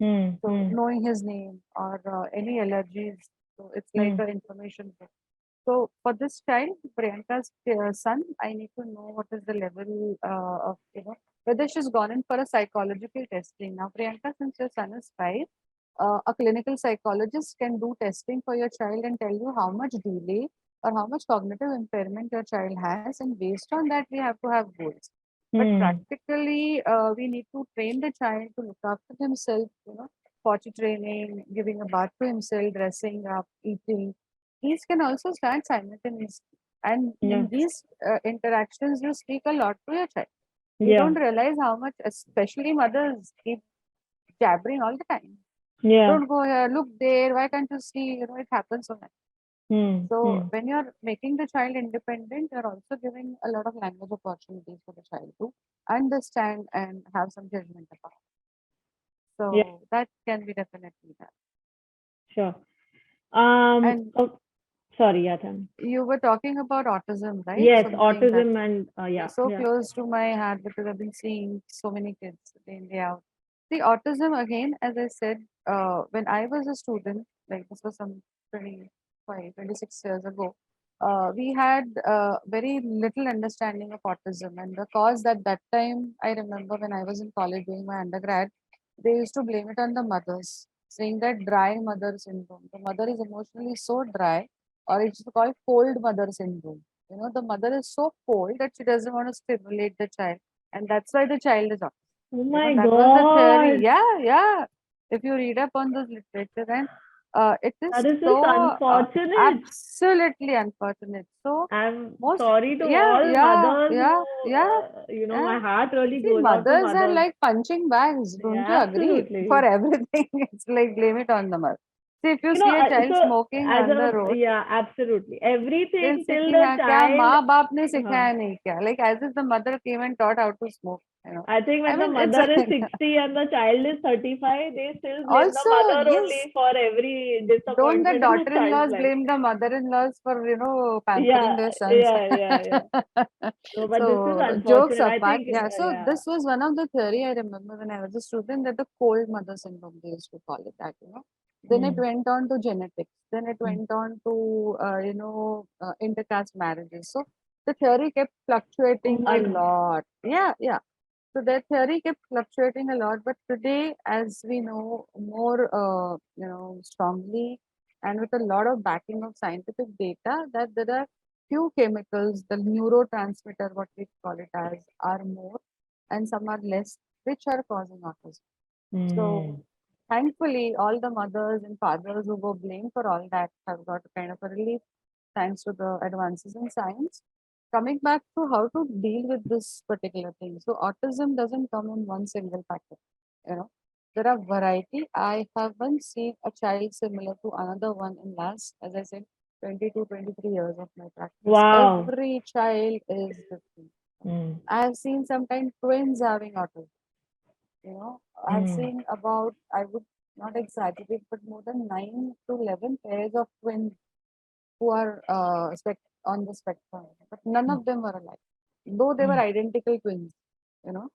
Hmm. So Hmm. knowing his name or any allergies, so it's like Hmm. an information book. So for this child, Priyanka's son, I need to know what is the level of whether she's gone in for a psychological testing. Now, Priyanka, since your son is five, a clinical psychologist can do testing for your child and tell you how much delay or how much cognitive impairment your child has, and based on that, we have to have goals. But Hmm. practically, we need to train the child to look after himself, potty training, giving a bath to himself, dressing up, eating. These can also start simultaneously. And Yeah. in these interactions, you speak a lot to your child. You Yeah. don't realize how much, especially mothers, keep jabbering all the time. Yeah. Don't go here, look there, why can't you see? It happens so much. Hmm. So Hmm. when you're making the child independent, you're also giving a lot of language opportunities for the child to understand and have some judgment about. Yeah. So that can be definitely done. Sure. And Oh, sorry, Yathan. you were talking about autism, right? Yes, Something autism that's and yeah, so yeah. close to my heart because I've been seeing so many kids day in, day out. See, autism again, as I said, when I was a student, like this was some 25, 26 years ago, we had very little understanding of autism. And the cause that time, I remember when I was in college doing my undergrad, they used to blame it on the mothers, saying that dry mother syndrome. The mother is emotionally so dry or it's called cold mother syndrome. The mother is so cold that she doesn't want to stimulate the child, and that's why the child is autistic. Oh my That was the theory. God. Yeah, yeah. If you read up on those literature, and it is That is just so unfortunate. absolutely unfortunate. So I'm most, sorry to yeah, all yeah, mothers yeah, who, yeah, yeah. my heart really See, goes out to mothers are mothers. like punching bags. Don't you Yeah, agree? For absolutely. everything, it's like blame it on the mother. See, if you You know, see a child so smoking as on the road, yeah, absolutely. दिल Everything से till कि the हाँ क्या child, माँ बाप ने huh, सिखाया नहीं क्या, like as if the mother came and taught how to smoke. I think I when the mean, it's mother is 60 and the child is 35, they still blame the also, mother yes, only for every don't the disappointment in the child's daughter-in-laws life. blame the mother-in-laws for pampering Yeah, their sons. yeah, yeah, yeah. No, but this is So jokes unfortunate. I apart, think, yeah. So yeah. this was one of the theory I remember when I was a student, that the cold mother syndrome, they used to call it that. Then it Hmm. went on to genetics. Then it Hmm. went on to intercaste marriages. So the theory kept Oh fluctuating a my God. lot. Yeah, yeah. So their theory kept fluctuating a lot, but today, as we know more, strongly, and with a lot of backing of scientific data, that there are few chemicals, the neurotransmitter, what we call it as, are more, and some are less, which are causing autism. So Hmm. thankfully, all the mothers and fathers who were blamed for all that have got kind of a relief thanks to the advances in science. Coming back to how to deal with this particular thing. So autism doesn't come in one single packet. You know, there are variety. I haven't seen a child similar to another one in last, as I said, 20 to 23 years of my practice. Wow. Every child is different. Hmm. I have seen sometimes twins having autism. You know, I've Hmm. seen about, I would not exaggerate, but more than 9 to 11 pairs of twins who are on the spectrum, but none of them were alike, though they were Hmm. identical twins. You know,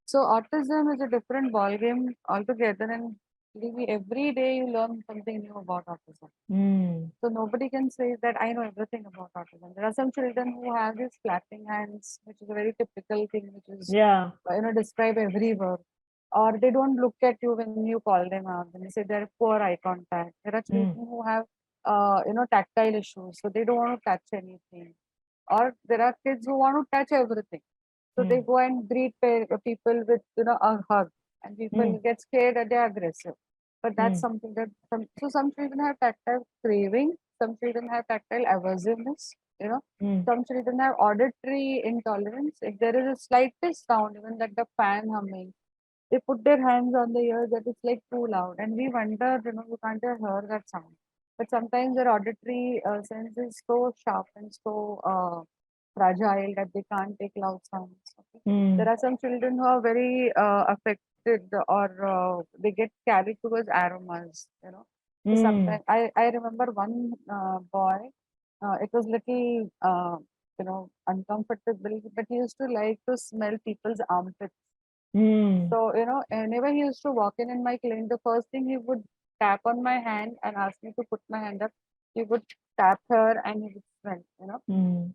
so autism is a different ballgame altogether, and believe me, every day you learn something new about autism. Hmm. So nobody can say that I know everything about autism. There are some children who have these clapping hands, which is a very typical thing, which is Yeah. describe every word. Or they don't look at you when you call them out. When they say they're poor eye contact. There are children Hmm. who have tactile issues, so they don't want to touch anything. Or there are kids who want to touch everything, so they Hmm. go and greet people with a hug, and Hmm. people get scared and they're aggressive. But that's Hmm. something that some children have tactile craving, some children have tactile aversiveness, you know. Hmm. Some children have auditory intolerance. If there is a slightest sound, even like the fan humming, they put their hands on the ears that it's like too loud. And we wonder, you can't hear that sound. But sometimes their auditory sense is so sharp and so fragile that they can't take loud sounds. Okay? There Hmm. are some children who are very affected, or they get carried towards aromas. So Hmm. sometimes I remember one boy, it was little, uncomfortable, but he used to like to smell people's armpits. Hmm. So, whenever he used to walk in my clinic, the first thing he would tap on my hand and ask me to put my hand up. He would tap her and he would smell. Hmm.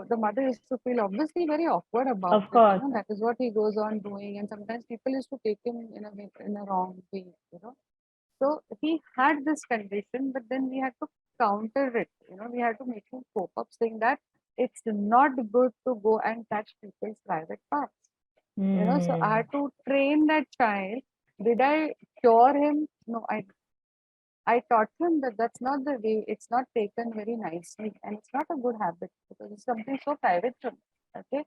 The mother used to feel obviously very awkward about Of it. course. That is what he goes on doing. And sometimes people used to take him in a wrong way. So he had this condition, but then we had to counter it. We had to make him cope up saying that it's not good to go and touch people's private parts. So I Hmm. had to train that child. Did I cure him? No, I taught him that that's not the way. It's not taken very nicely, and it's not a good habit because it's something so private from me. Okay,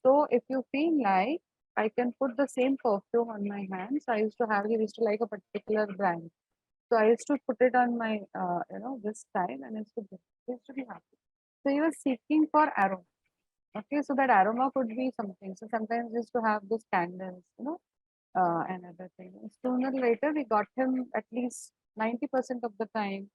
so if you feel like I can put the same perfume on my hands, I used to have. He used to like a particular brand, so I used to put it on my this time, and he used to be happy. So he was seeking for aroma. Okay, so that aroma could be something. So sometimes we used to have those candles, and other things. Sooner or later, we got him at least 90% of the time.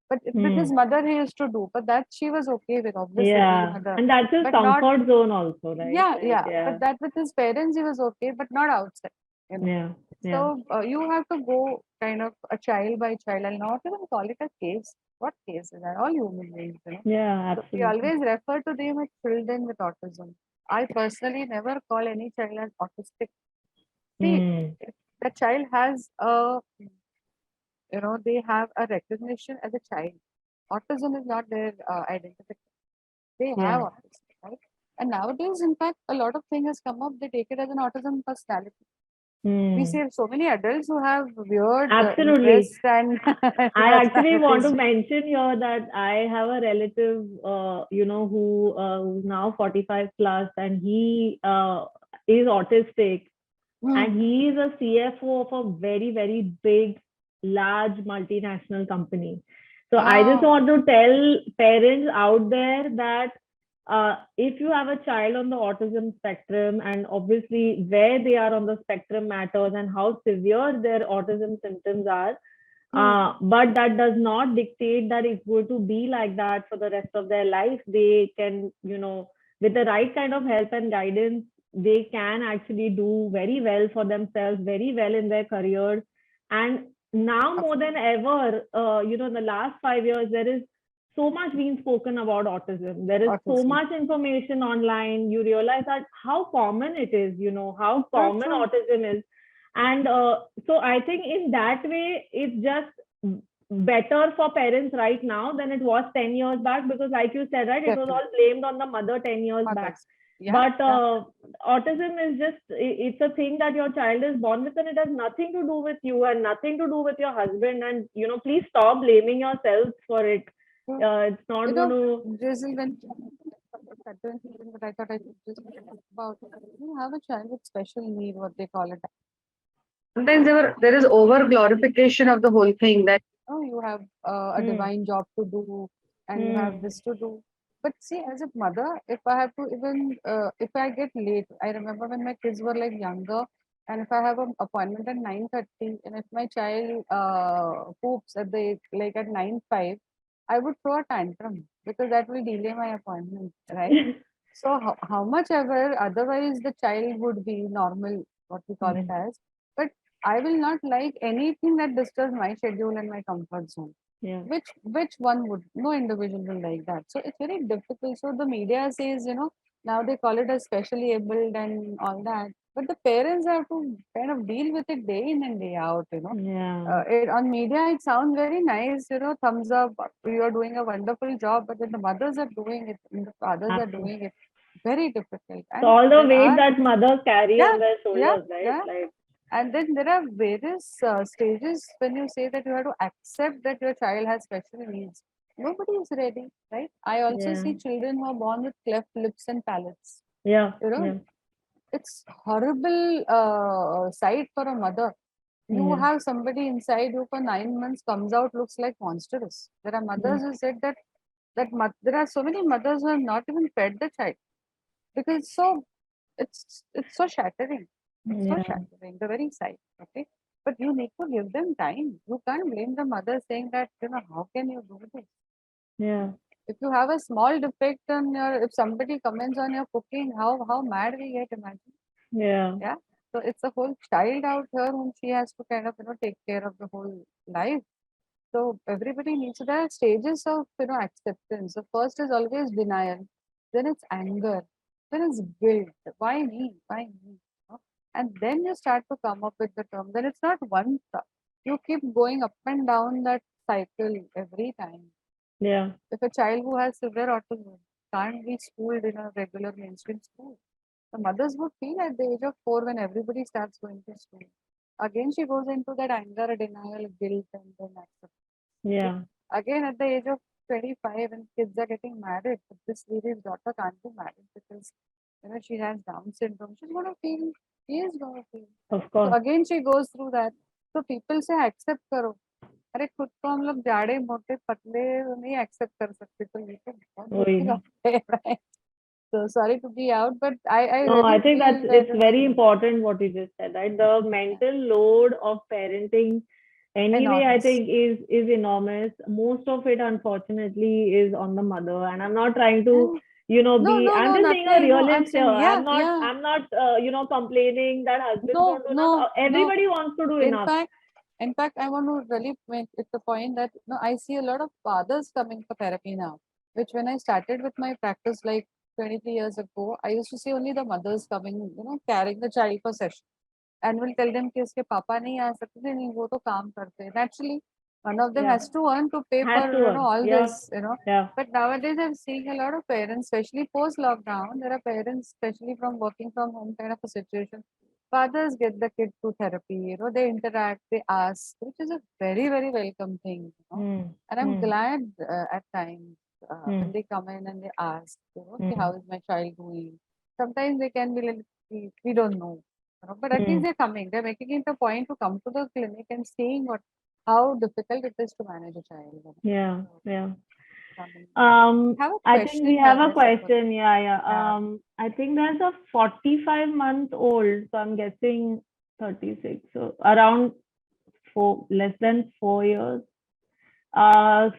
But with his Hmm. mother, he used to do. But that she was okay with, obviously, being Yeah. mother. And that's his But not, comfort zone also, right? yeah, Like, yeah. But yeah. that with his parents, he was okay, but not outside, you know. Yeah. Yeah. So you have to go kind of a child by child. I'll not even call it a case. What case is that? All human beings. Yeah, So we absolutely. always refer to them as children with autism. I personally never call any child as autistic. See, Hmm. if the child has a, they have a recognition as a child. autism is not their identification. They have Yeah. autism, right? And nowadays, in fact, a lot of things has come up. They take it as an autism personality. We Hmm. see so many adults who have weird Absolutely. interests and I actually want to personalities. mention here that I have a relative, who's now 45 plus, and he is autistic, Hmm. and he is a CFO of a very, very big, large multinational company. So I just Oh, want to tell parents out there that if you have a child on the autism spectrum, and obviously where they are on the spectrum matters and how severe their autism symptoms are, hmm. but that does not dictate that it's going to be like that for the rest of their life. They can, with the right kind of help and guidance, they can actually do very well for themselves, very well in their careers. And now Of more than ever, in the last 5 years, there is so much being spoken about autism. There is so autism. much information online. You realize that how common it is, how True, common true. autism is. And so I think in that way, it's just better for parents right now than it was 10 years back, because like you said, right, it was Definitely. all blamed on the mother 10 years back. Mothers. Yeah, But yeah. autism is just, it's a thing that your child is born with, and it has nothing to do with you and nothing to do with your husband. And, please stop blaming yourselves for it. True. It's not You going know, to, Drizzle, when but I thought I should just talk about you have a child with special need, what they call it. Sometimes there is over glorification of the whole thing that oh you have a hmm, divine job to do and you have hmm, this to do. But see, as a mother, if I have to even if I get late, I remember when my kids were like younger, and if I have an appointment at 9:30, and if my child poops at the like at 9:05, I would throw a tantrum because that will delay my appointment, right? So how much ever otherwise the child would be normal, what we call it hmm, as, but I will not like anything that disturbs my schedule and my comfort zone. yeah, Which one would? No individual will like that. So it's very difficult. So the media says, now they call it as specially able and all that. But the parents have to kind of deal with it day in and day out. yeah, On media, it sounds very nice, thumbs up, you are doing a wonderful job. But when the mothers are doing it, and the fathers are absolutely. doing it, very difficult. So And all the there weight are, that mothers carry yeah, on their yeah, shoulders, right? yeah. Like, And then there are various stages when you say that you have to accept that your child has special needs. Nobody is ready, right? I also yeah, see children who are born with cleft lips and palates. yeah, You know, yeah, it's horrible sight for a mother. You yeah, have somebody inside you for 9 months, comes out, looks like monstrous. There are yeah, mothers who said that there are so many mothers who have not even fed the child because it's so shattering. It's so yeah, shattering, the very sight. Okay. But you need to give them time. You can't blame the mother saying that, how can you do this? yeah, If you have a small defect on if somebody comments on your cooking, how mad we get, imagine. yeah, Yeah. So it's a whole child out here whom she has to kind of, take care of the whole life. So everybody needs the stages of acceptance. The first is always denial, then it's anger, then it's guilt. Why me? Why me? And then you start to come up with the term. Then it's not one thought. You keep going up and down that cycle every time. yeah, If a child who has severe autism can't be schooled in a regular mainstream school, the mothers would feel at the age of 4 when everybody starts going to school. Again, she goes into that anger, denial, guilt, and then acceptance. If yeah, again at the age of 25 and kids are getting married, if this lady's daughter can't be married because she has Down syndrome, she's gonna feel, she is gonna feel. of So course. again she goes through that. So people say accept करो. अरे खुद को हम लोग जाड़े मोटे पतले नहीं accept कर सकते तो ये तो बहुत दूर वही की ना. बात है, right? So sorry to be out, but I No, I really think feel that it's very important what you just said, right? The mental load of parenting anyway, I enormous. think is enormous. Most of it, unfortunately, is on the mother. And I'm not trying to, Yeah. No, be. no, I'm no, just being a nothing. No, I'm realist here. saying, yeah, I'm not. yeah. I'm not. Complaining that husbands No, don't do enough. no, no. Everybody wants to do In enough. fact, in fact, I want to really make it the point that I see a lot of fathers coming for therapy now. Which when I started with my practice like 23 years ago, I used to see only the mothers coming, carrying the child for session, and will tell them कि उसके पापा नहीं आ सकते थे, नहीं वो तो काम करते हैं. Naturally, One of them Yeah. has to earn to pay Has for, to earn. all Yeah. this, Yeah. But nowadays I'm seeing a lot of parents, especially post lockdown, there are parents, especially from working from home kind of a situation. Fathers get the kid to therapy, they interact, they ask, which is a very, very welcome thing. Hmm. And I'm Hmm. glad at times Hmm. when they come in and they ask, "Okay, Hmm. how is my child doing?" Sometimes they can be like, we don't know. But at least Hmm. they're coming. They're making it a point to come to the clinic and seeing how difficult it is to manage a child. Yeah. So, Yeah. coming. Have a I think we question, have a I suppose. question. Yeah, yeah. Yeah. I think there's a 45-month-old, so I'm guessing 36, so around less than 4 years.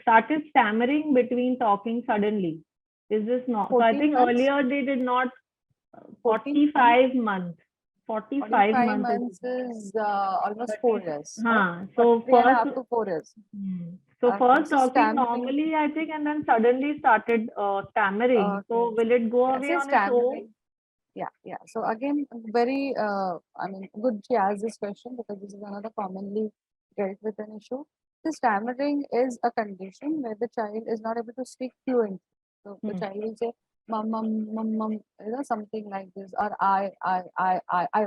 Started stammering between talking suddenly. Is this not? So I 14 think months? earlier they did not. 14 months? 45 months. 45 45 months is. months is almost 36. 4 years, right? Huh. But So three and a first, half to 4 years. so Okay, first so talking stammering. normally, I think, and then suddenly started stammering. Okay. So will it go Yeah, away say on its own? stammering. Yeah. So again, very, good she asked this question because this is another commonly dealt with an issue. The stammering is a condition where the child is not able to speak fluently. So the Hmm. child will say, mum, something like this, or I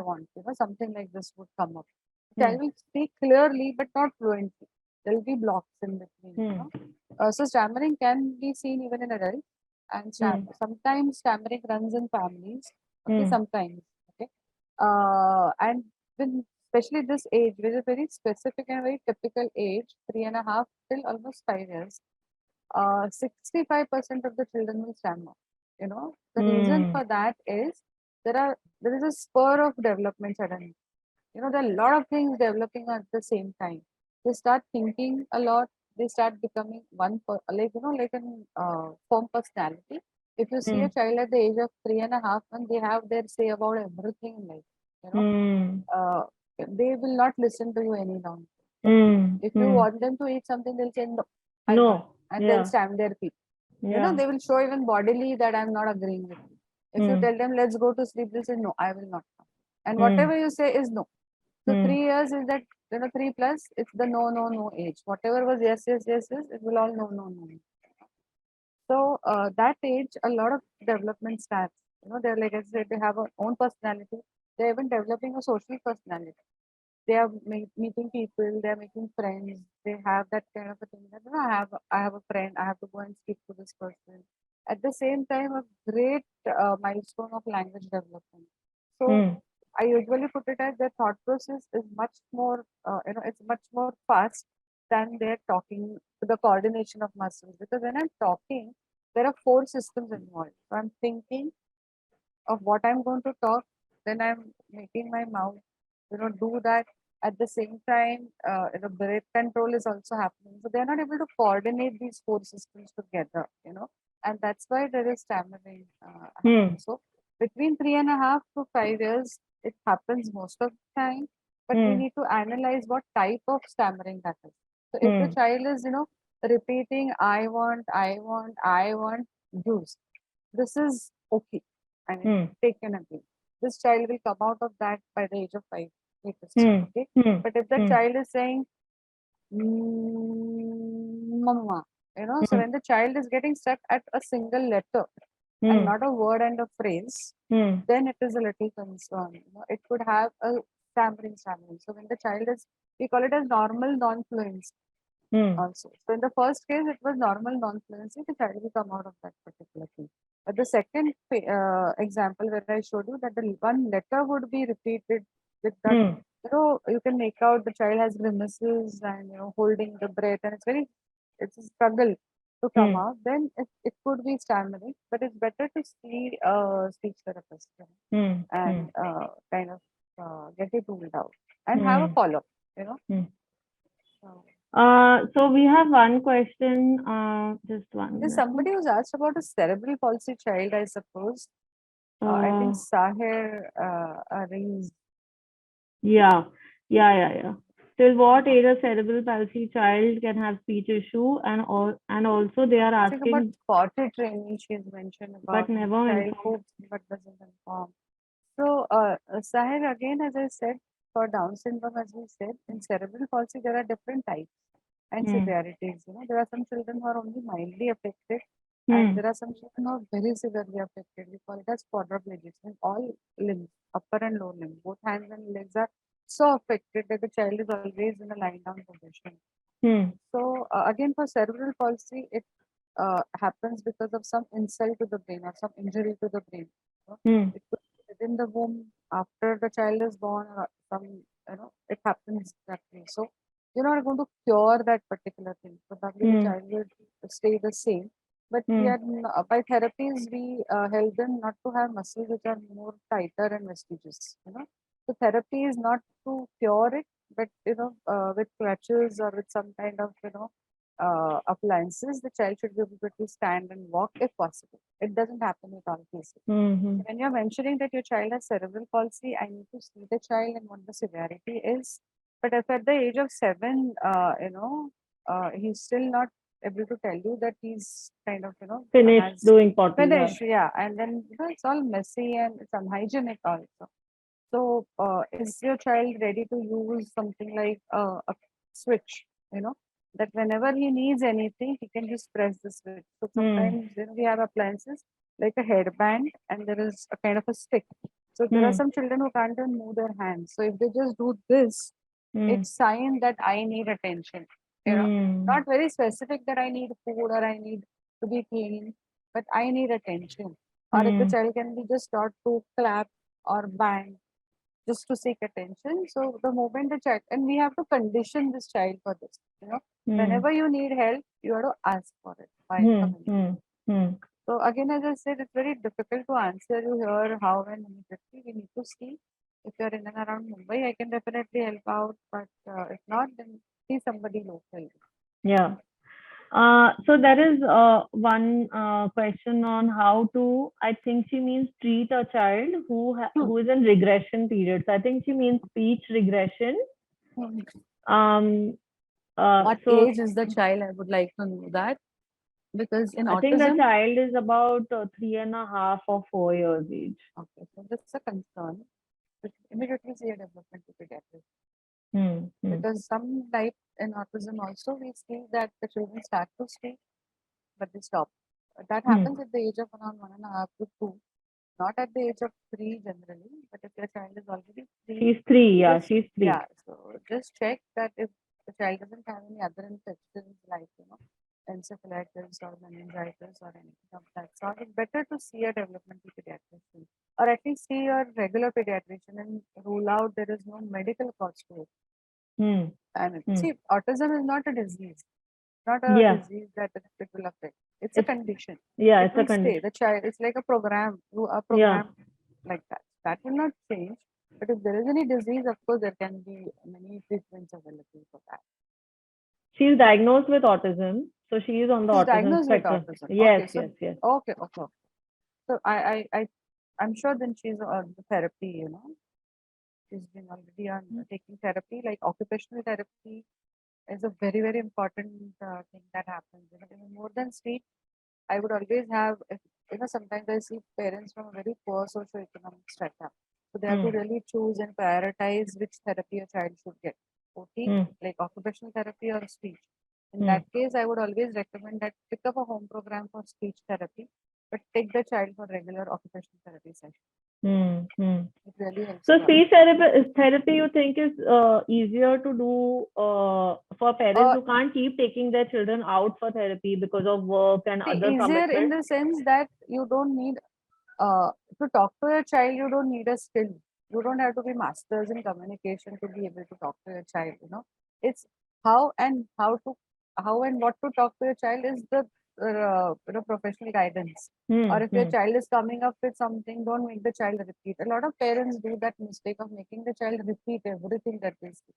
want, something like this would come up. The Hmm. child will speak clearly but not fluently. There will be blocks in between. Hmm. So stammering can be seen even in adults, and Hmm. sometimes stammering runs in families. Okay, Hmm. sometimes. Okay, and when especially this age, which is a very specific and very typical age, 3.5 till almost 5 years, 65% of the children will stammer. The reason Hmm. for that is there is a spur of development suddenly. There are a lot of things developing at the same time. They start thinking a lot. They start becoming like an firm personality. If you see Hmm. a child at the age of 3.5, and they have their say about everything in life, you know, Hmm. uh, they will not listen to you any longer. Hmm. If you Hmm. want them to eat something, they'll say no, I can't, No. and they'll Yeah. stamp their feet. Yeah. They will show even bodily that I'm not agreeing with you. If you Hmm. tell them let's go to sleep, they'll say no, I will not come. And Hmm. whatever you say is no. So Hmm. 3 years is that 3 plus. It's the no age. Whatever was yes, it will all no. So that age, a lot of development starts. They're like I said, they have a own personality. They're even developing a social personality. They are meeting people. They are making friends. They have that kind of a thing that I have a friend. I have to go and speak to this person. At the same time, a great milestone of language development. So Hmm. I usually put it as their thought process is much more, it's much more fast than their talking, the coordination of muscles. Because when I'm talking, there are four systems involved. So I'm thinking of what I'm going to talk, then I'm making my mouth, do that. At the same time, breath control is also happening. So they're not able to coordinate these four systems together, and that's why there is stammering Hmm. happening. So between 3.5 to 5 years, it happens most of the time, but we Hmm. need to analyze what type of stammering that is. So if the Hmm. child is, repeating, I want juice, this is okay. I mean, Hmm. taken again. This child will come out of that by the age of 5, latest. Hmm. Okay. Hmm. But if the Hmm. child is saying, mama, so Hmm. when the child is getting stuck at a single letter and Hmm. not a word and a phrase, Hmm. then it is a little concern. It could have a stammering. So when the child is, we call it as normal non-fluency Hmm. also. So in the first case, it was normal non-fluency. The child will come out of that particular thing. But the second example where I showed you that the one letter would be repeated with that, Hmm. you can make out the child has grimaces and holding the breath, and it's a struggle to come Hmm. out. Then it could be stammering, but it's better to see a speech therapist Hmm. Hmm. and kind of get it ruled out and have a Hmm. follow up. You know. Hmm. So, So we have one question. Just one there's minute. somebody who's asked about a cerebral palsy child, I suppose. I think Uh, Sahir Aries. yeah, yeah. Till what age a cerebral palsy child can have speech issue, and also they are I think about asking, potty training she's mentioned but about never child informed. hopes but doesn't inform. So Sahir, again, as I said, for Down syndrome, as we said, in cerebral palsy there are different types. and severities. There are some children who are only mildly affected, and there are some children who are very severely affected. We call it as quadriplegics. And all limbs, upper and lower limb, both hands and legs are so affected that the child is always in a lying down position. So again, for cerebral palsy, it happens because of some insult to the brain or some injury to the brain. It could be within the womb, after the child is born, or it happens that way. So you're not going to cure that particular thing. Probably the child will stay the same. But we are by therapies, we help them not to have muscles which are more tighter and vestigious. The therapy is not to cure it, but with crutches or with some kind of appliances, the child should be able to stand and walk if possible. It doesn't happen in all cases. When you're mentioning that your child has cerebral palsy, I need to see the child and what the severity is. But if at the age of 7, he's still not able to tell you that he's kind of, Finished doing potty. finished, yeah. And then, it's all messy and it's unhygienic also. So, is your child ready to use something like a switch, that whenever he needs anything, he can just press the switch. So sometimes we have appliances like a headband and there is a kind of a stick. So there are some children who can't even move their hands. So if they just do this, it's sign that I need attention. Not very specific that I need food or I need to be clean, but I need attention. Or if the child can be just taught to clap or bang just to seek attention. So the moment the child, and we have to condition this child for this, whenever you need help, you have to ask for it by communication. So again, as I said, it's very difficult to answer you here how and immediately. We need to see. If you're in and around Mumbai, I can definitely help out, but if not, then see somebody local. Yeah. So there is one question on how to, I think she means treat a child who is in regression periods. I think she means speech regression. What age is the child? I would like to know that. Because in I think the child is about 3.5 or 4 years age. Okay, so that's a concern. But immediately see a development to pediatrics. Because some type in autism also we see that the children start to speak, but they stop. That happens at the age of around 1.5 to 2. Not at the age of 3 generally, but if your child is already 3. She's 3, yeah, she's 3. Yeah, so just check that if the child doesn't have any other infections like, encephalitis or meningitis or anything of that sort, it's better to see a developmental pediatrician or at least see your regular pediatrician and rule out there is no medical cause to it. And see, autism is not a disease, not a disease that it will affect. It's a condition. Yeah, it it's will a condition. Stay. The child, it's like a program. You are programmed like that. That will not change. But if there is any disease, of course, there can be many treatments available for that. She's diagnosed with autism, so she is on the autism spectrum. With autism. Yes, okay, so, yes. Okay. So I'm sure then she's on the therapy. She's been already on taking therapy, like occupational therapy is a very, very important thing that happens. More than speech, I would always have, sometimes I see parents from a very poor socioeconomic strata. So they have to really choose and prioritize which therapy a child should get. OT, like occupational therapy or speech. In that case, I would always recommend that pick up a home program for speech therapy, but take the child for regular occupational therapy session. It really helps. So speech therapy you think is easier to do for parents who can't keep taking their children out for therapy because of work and other commitments? Easier in the sense that you don't need to talk to your child, you don't need a skill. You don't have to be masters in communication to be able to talk to your child. It's how and what to talk to your child is the professional guidance. Or if your child is coming up with something, don't make the child repeat. A lot of parents do that mistake of making the child repeat everything that they see.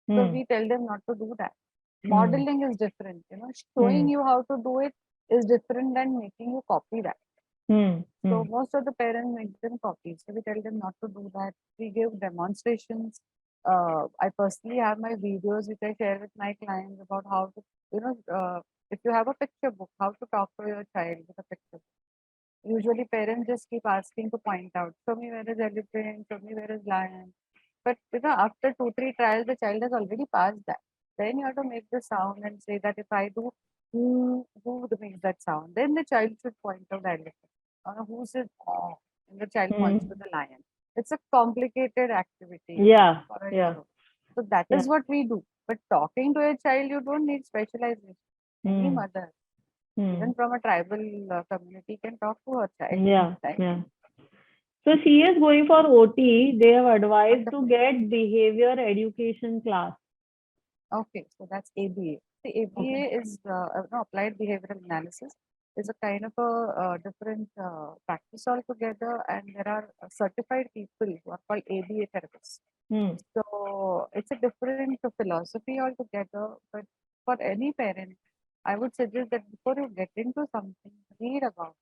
So we tell them not to do that. Modeling is different. Showing you how to do it is different than making you copy that. So most of the parents make them copies. So we tell them not to do that. We give demonstrations. I personally have my videos which I share with my clients about how to, if you have a picture book, how to talk to your child with a picture. Usually parents just keep asking to point out, show me where is elephant, show me where is lion. But after 2-3 trials, the child has already passed that. Then you have to make the sound and say that if I do, who makes that sound? Then the child should point out the elephant. Who says oh? And the child points to Hmm. the lion. It's a complicated activity, Yeah. for a Yeah. year. So that Yeah. is what we do. But talking to a child, you don't need specialization. Any Hmm. mother, Hmm. even from a tribal community, can talk to her child. Yeah. Right? Yeah. So she is going for OT. They have advised to Wonderful. get behavior education class. Okay, so that's ABA. The Okay. ABA is applied behavioral analysis. Is a kind of a different practice altogether, and there are certified people who are called ABA therapists. Hmm. So it's a different philosophy altogether. But for any parent, I would suggest that before you get into something, read about,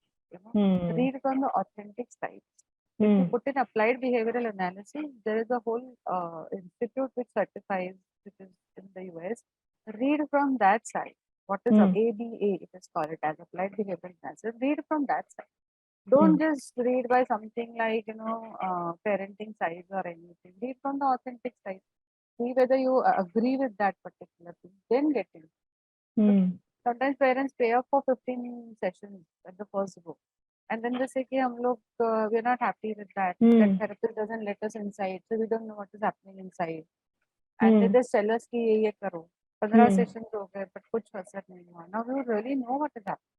Hmm. read from the authentic side. If you Hmm. put in applied behavioral analysis, there is a whole institute which certifies, which is in the US. Read from that side. What is a Hmm. ABA? It is called it as applied behavioral analysis. Read from that side. Hmm. Don't just read by something like parenting sites or anything. Read from the authentic side. See whether you agree with that particular thing. Then get in. But Hmm. sometimes parents pay up for 15 sessions at the first go. And then they say, कि हम लोग we're not happy with that. That Hmm. therapist doesn't let us inside, so we don't know what is happening inside. And they Hmm. just tell us कि ये करो. 15 Hmm. sessions हो गए, but कुछ असर नहीं हुआ. Now we really know what is happening.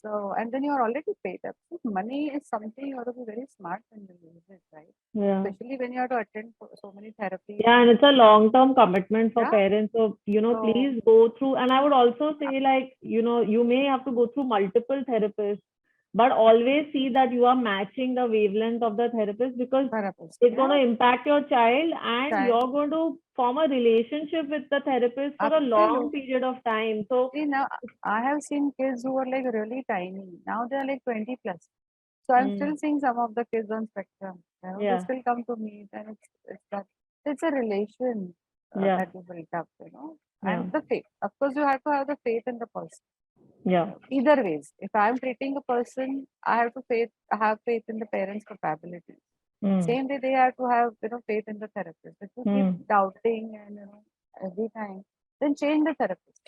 So, and then you are already paid up. So money is something you have to be very smart when you use it, right? Yeah. Especially when you have to attend so many therapies Yeah, and and it's a long-term commitment for yeah. parents. So, So please go through. And I would also say, like, you may have to go through multiple therapists, but always see that you are matching the wavelength of the therapist, because therapist, it's going yeah, to impact your child, and child, you're going to form a relationship with the therapist for a long absolutely. period of time. So, See, now I have seen kids who were like really tiny. Now they are like 20 plus. So I'm mm, still seeing some of the kids on spectrum. They yeah, still come to me, and it's that it's a relation yeah, that you build up, yeah, and the faith. Of course, you have to have the faith in the person. yeah, Either ways, if I'm treating a person, I have faith in the parent's capability. mm, Same way they have to have faith in the therapist. If you keep mm, doubting and every time, then change the therapist.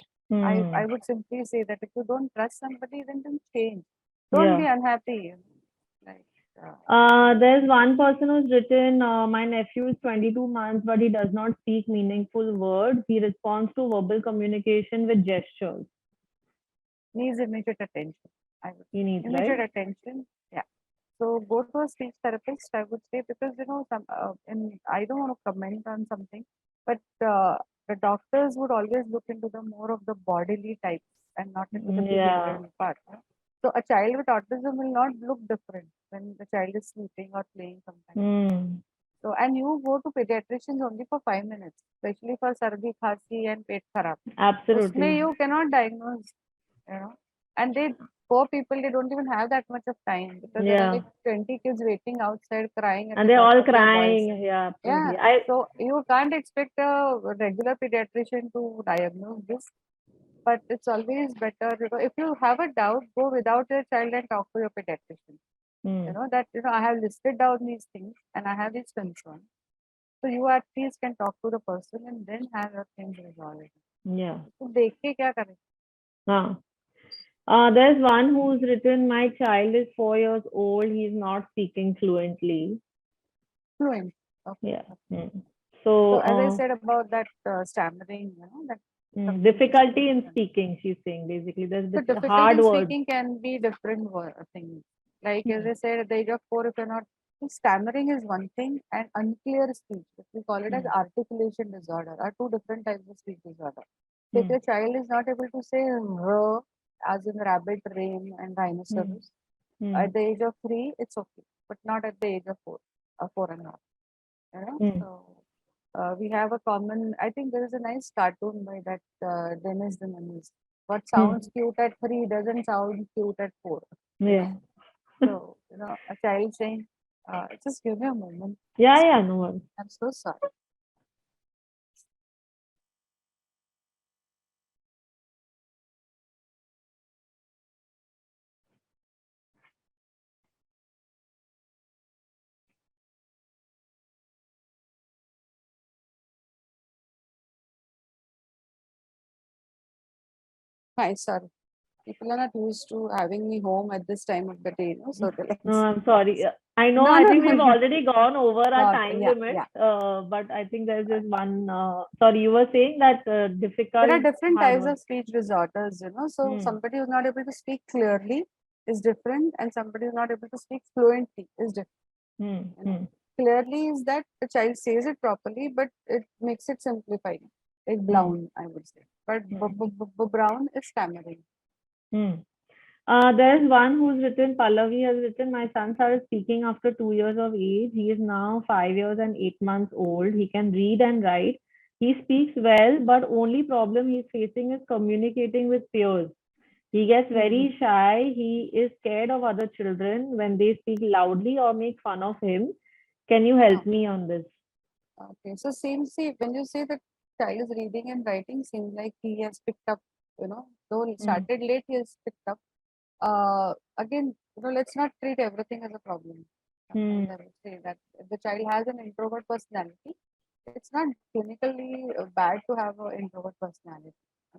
I mm, would simply say that if you don't trust somebody, then change. Don't be yeah. unhappy. Like There's one person who's written, my nephew is 22 months, but he does not speak meaningful words. He responds to verbal communication with gestures. needs immediate attention. I would He say needs, right? immediate attention. Yeah. So go to a speech therapist. I would say because some and I don't want to comment on something, but the doctors would always look into the more of the bodily types and not into the Yeah. behavioral part. So a child with autism will not look different when the child is sleeping or playing sometimes. Hmm. So and you go to pediatricians only for 5 minutes, especially for sardi, khasi and pet kharab. Usme Absolutely. you cannot diagnose, and they poor people, they don't even have that much of time because there are Yeah. like 20 kids waiting outside crying at And the they're top all of their voice. crying. Yeah, Yeah, absolutely. I, so you can't expect a regular pediatrician to diagnose this, but it's always better, if you have a doubt, go without your child and talk to your pediatrician. hmm. That I have listed down these things and I have these concerns. So you at least can talk to the person and then have your things resolved. Yeah. तो देख के क्या करें? Huh. There's one who's written, my child is 4 years old. He's not speaking fluently. Fluent. Okay. Yeah. Hmm. So So, as I said about that stammering, that difficulty in communication. speaking, she's saying basically. There's So difficulty hard in words. speaking can be different things. Like as Hmm. I said, at the age of 4, if you're not stammering is one thing, and unclear speech, which we call it as Hmm. articulation disorder, are two different types of speech disorder. So if Hmm. your child is not able to say r as in rabbit, rain, and Hmm. rhinoceros Hmm. at the age of 3, it's okay, but not at the age of 4, 4 and a half. Hmm. So we have a common. I think there is a nice cartoon by that Dennis the Menace. What Hmm. sounds cute at 3 doesn't sound cute at 4. You know, Yeah. so a child saying, "Just give me a moment. Yeah, Just yeah, give no me. worries. I'm so sorry." Hi, sorry. People are not used to having me home at this time of the day, no? So they're like, No, I'm sorry. I know, no, I no, think no, we've no. already gone over our Not, time yeah, limit, yeah. but I think there's just one. Sorry, you were saying that There are difficult, different hard types one. of speech disorders, So Hmm. somebody who's not able to speak clearly is different, and somebody who's not able to speak fluently is different. Hmm. You know, Hmm. clearly is that the child says it properly, but it makes it simplified, like Hmm. brown, I would say. But Hmm. brown is stammering. Hmm. There's one who's written, Pallavi has written, my son started speaking after 2 years of age. He is now 5 years and 8 months old. He can read and write. He speaks well, but only problem he's facing is communicating with peers. He gets Mm-hmm. very shy. He is scared of other children when they speak loudly or make fun of him. Can you help me on this? Okay, so same see when you say that child is reading and writing, seems like he has picked up, though he Hmm. started late, he has picked up. Again, let's not treat everything as a problem. Hmm. Sometimes I would say that if the child has an introvert personality, it's not clinically bad to have an introvert personality.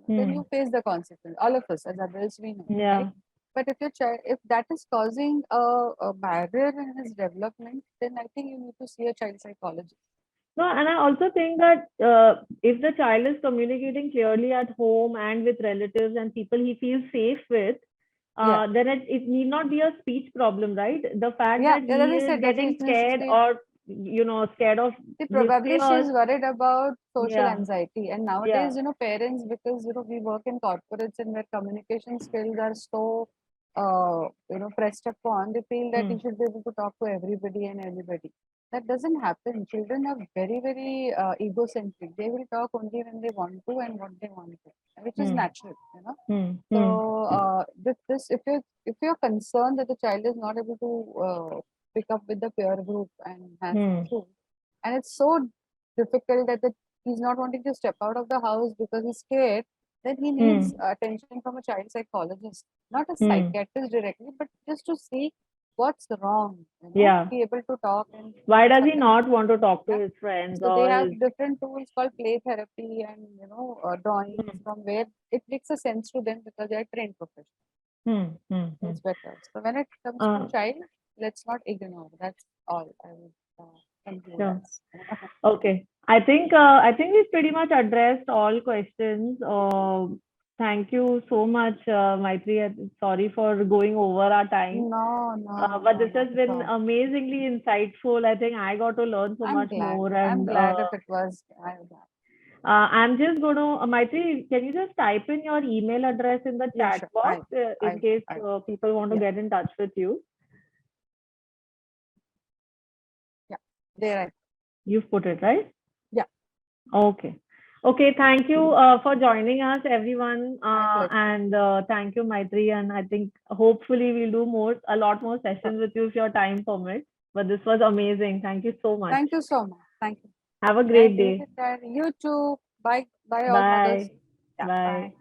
Then Hmm. you face the consequence. All of us as adults we know, right? Yeah. But if your child, if that is causing a barrier in his development, then I think you need to see a child psychologist. No, and I also think that if the child is communicating clearly at home and with relatives and people he feels safe with, Yeah. then it need not be a speech problem, right? The fact Yeah, that as he I is said, that getting he needs to scared see. or scared of See, his probably she peers. is worried about social Yeah. anxiety. And Yeah. nowadays, parents, because, we work in corporates and where communication skills are so, pressed upon, they feel that Hmm. you should be able to talk to everybody and everybody. That doesn't happen. Children are very, very egocentric. They will talk only when they want to and what they want to, which is Hmm. natural. Hmm. Hmm. So, this if you're concerned that the child is not able to pick up with the peer group and has Hmm. issues, and it's so difficult that he's not wanting to step out of the house because he's scared, then he Hmm. needs attention from a child psychologist, not a Hmm. psychiatrist directly, but just to see what's wrong, Yeah. be able to talk and Why does he sometimes, not want to talk to yeah. his friends So they or have his? different tools called play therapy and drawings Hmm. from where it makes a sense to them because they are trained professionals. Hmm. Hmm. So Hmm. it's better. So when it comes to Uh, child, let's not ignore. That's all I would conclude sure. as. Okay. I think we've pretty much addressed all questions. Thank you so much, Maitri. Sorry for going over our time. No, no, But no, this has not at been all. amazingly insightful. I think I got to learn so I'm much glad. more. I'm And glad if it was. I'm just going to, Maitri, can you just type in your email address in the Yeah, chat sure. box in case I, people want to yeah, get in touch with you? yeah. There I, You've put it, right? yeah, Okay. Okay, thank you for joining us, everyone. my pleasure. And thank you, Maitri. And I think hopefully we'll do a lot more Sure. sessions with you if your time permits. But this was amazing. Thank you so much. Thank you so much. Thank you. Have a And great leave day. it there. You too. Bye. Bye, all mothers. Bye. Yeah, bye. Bye.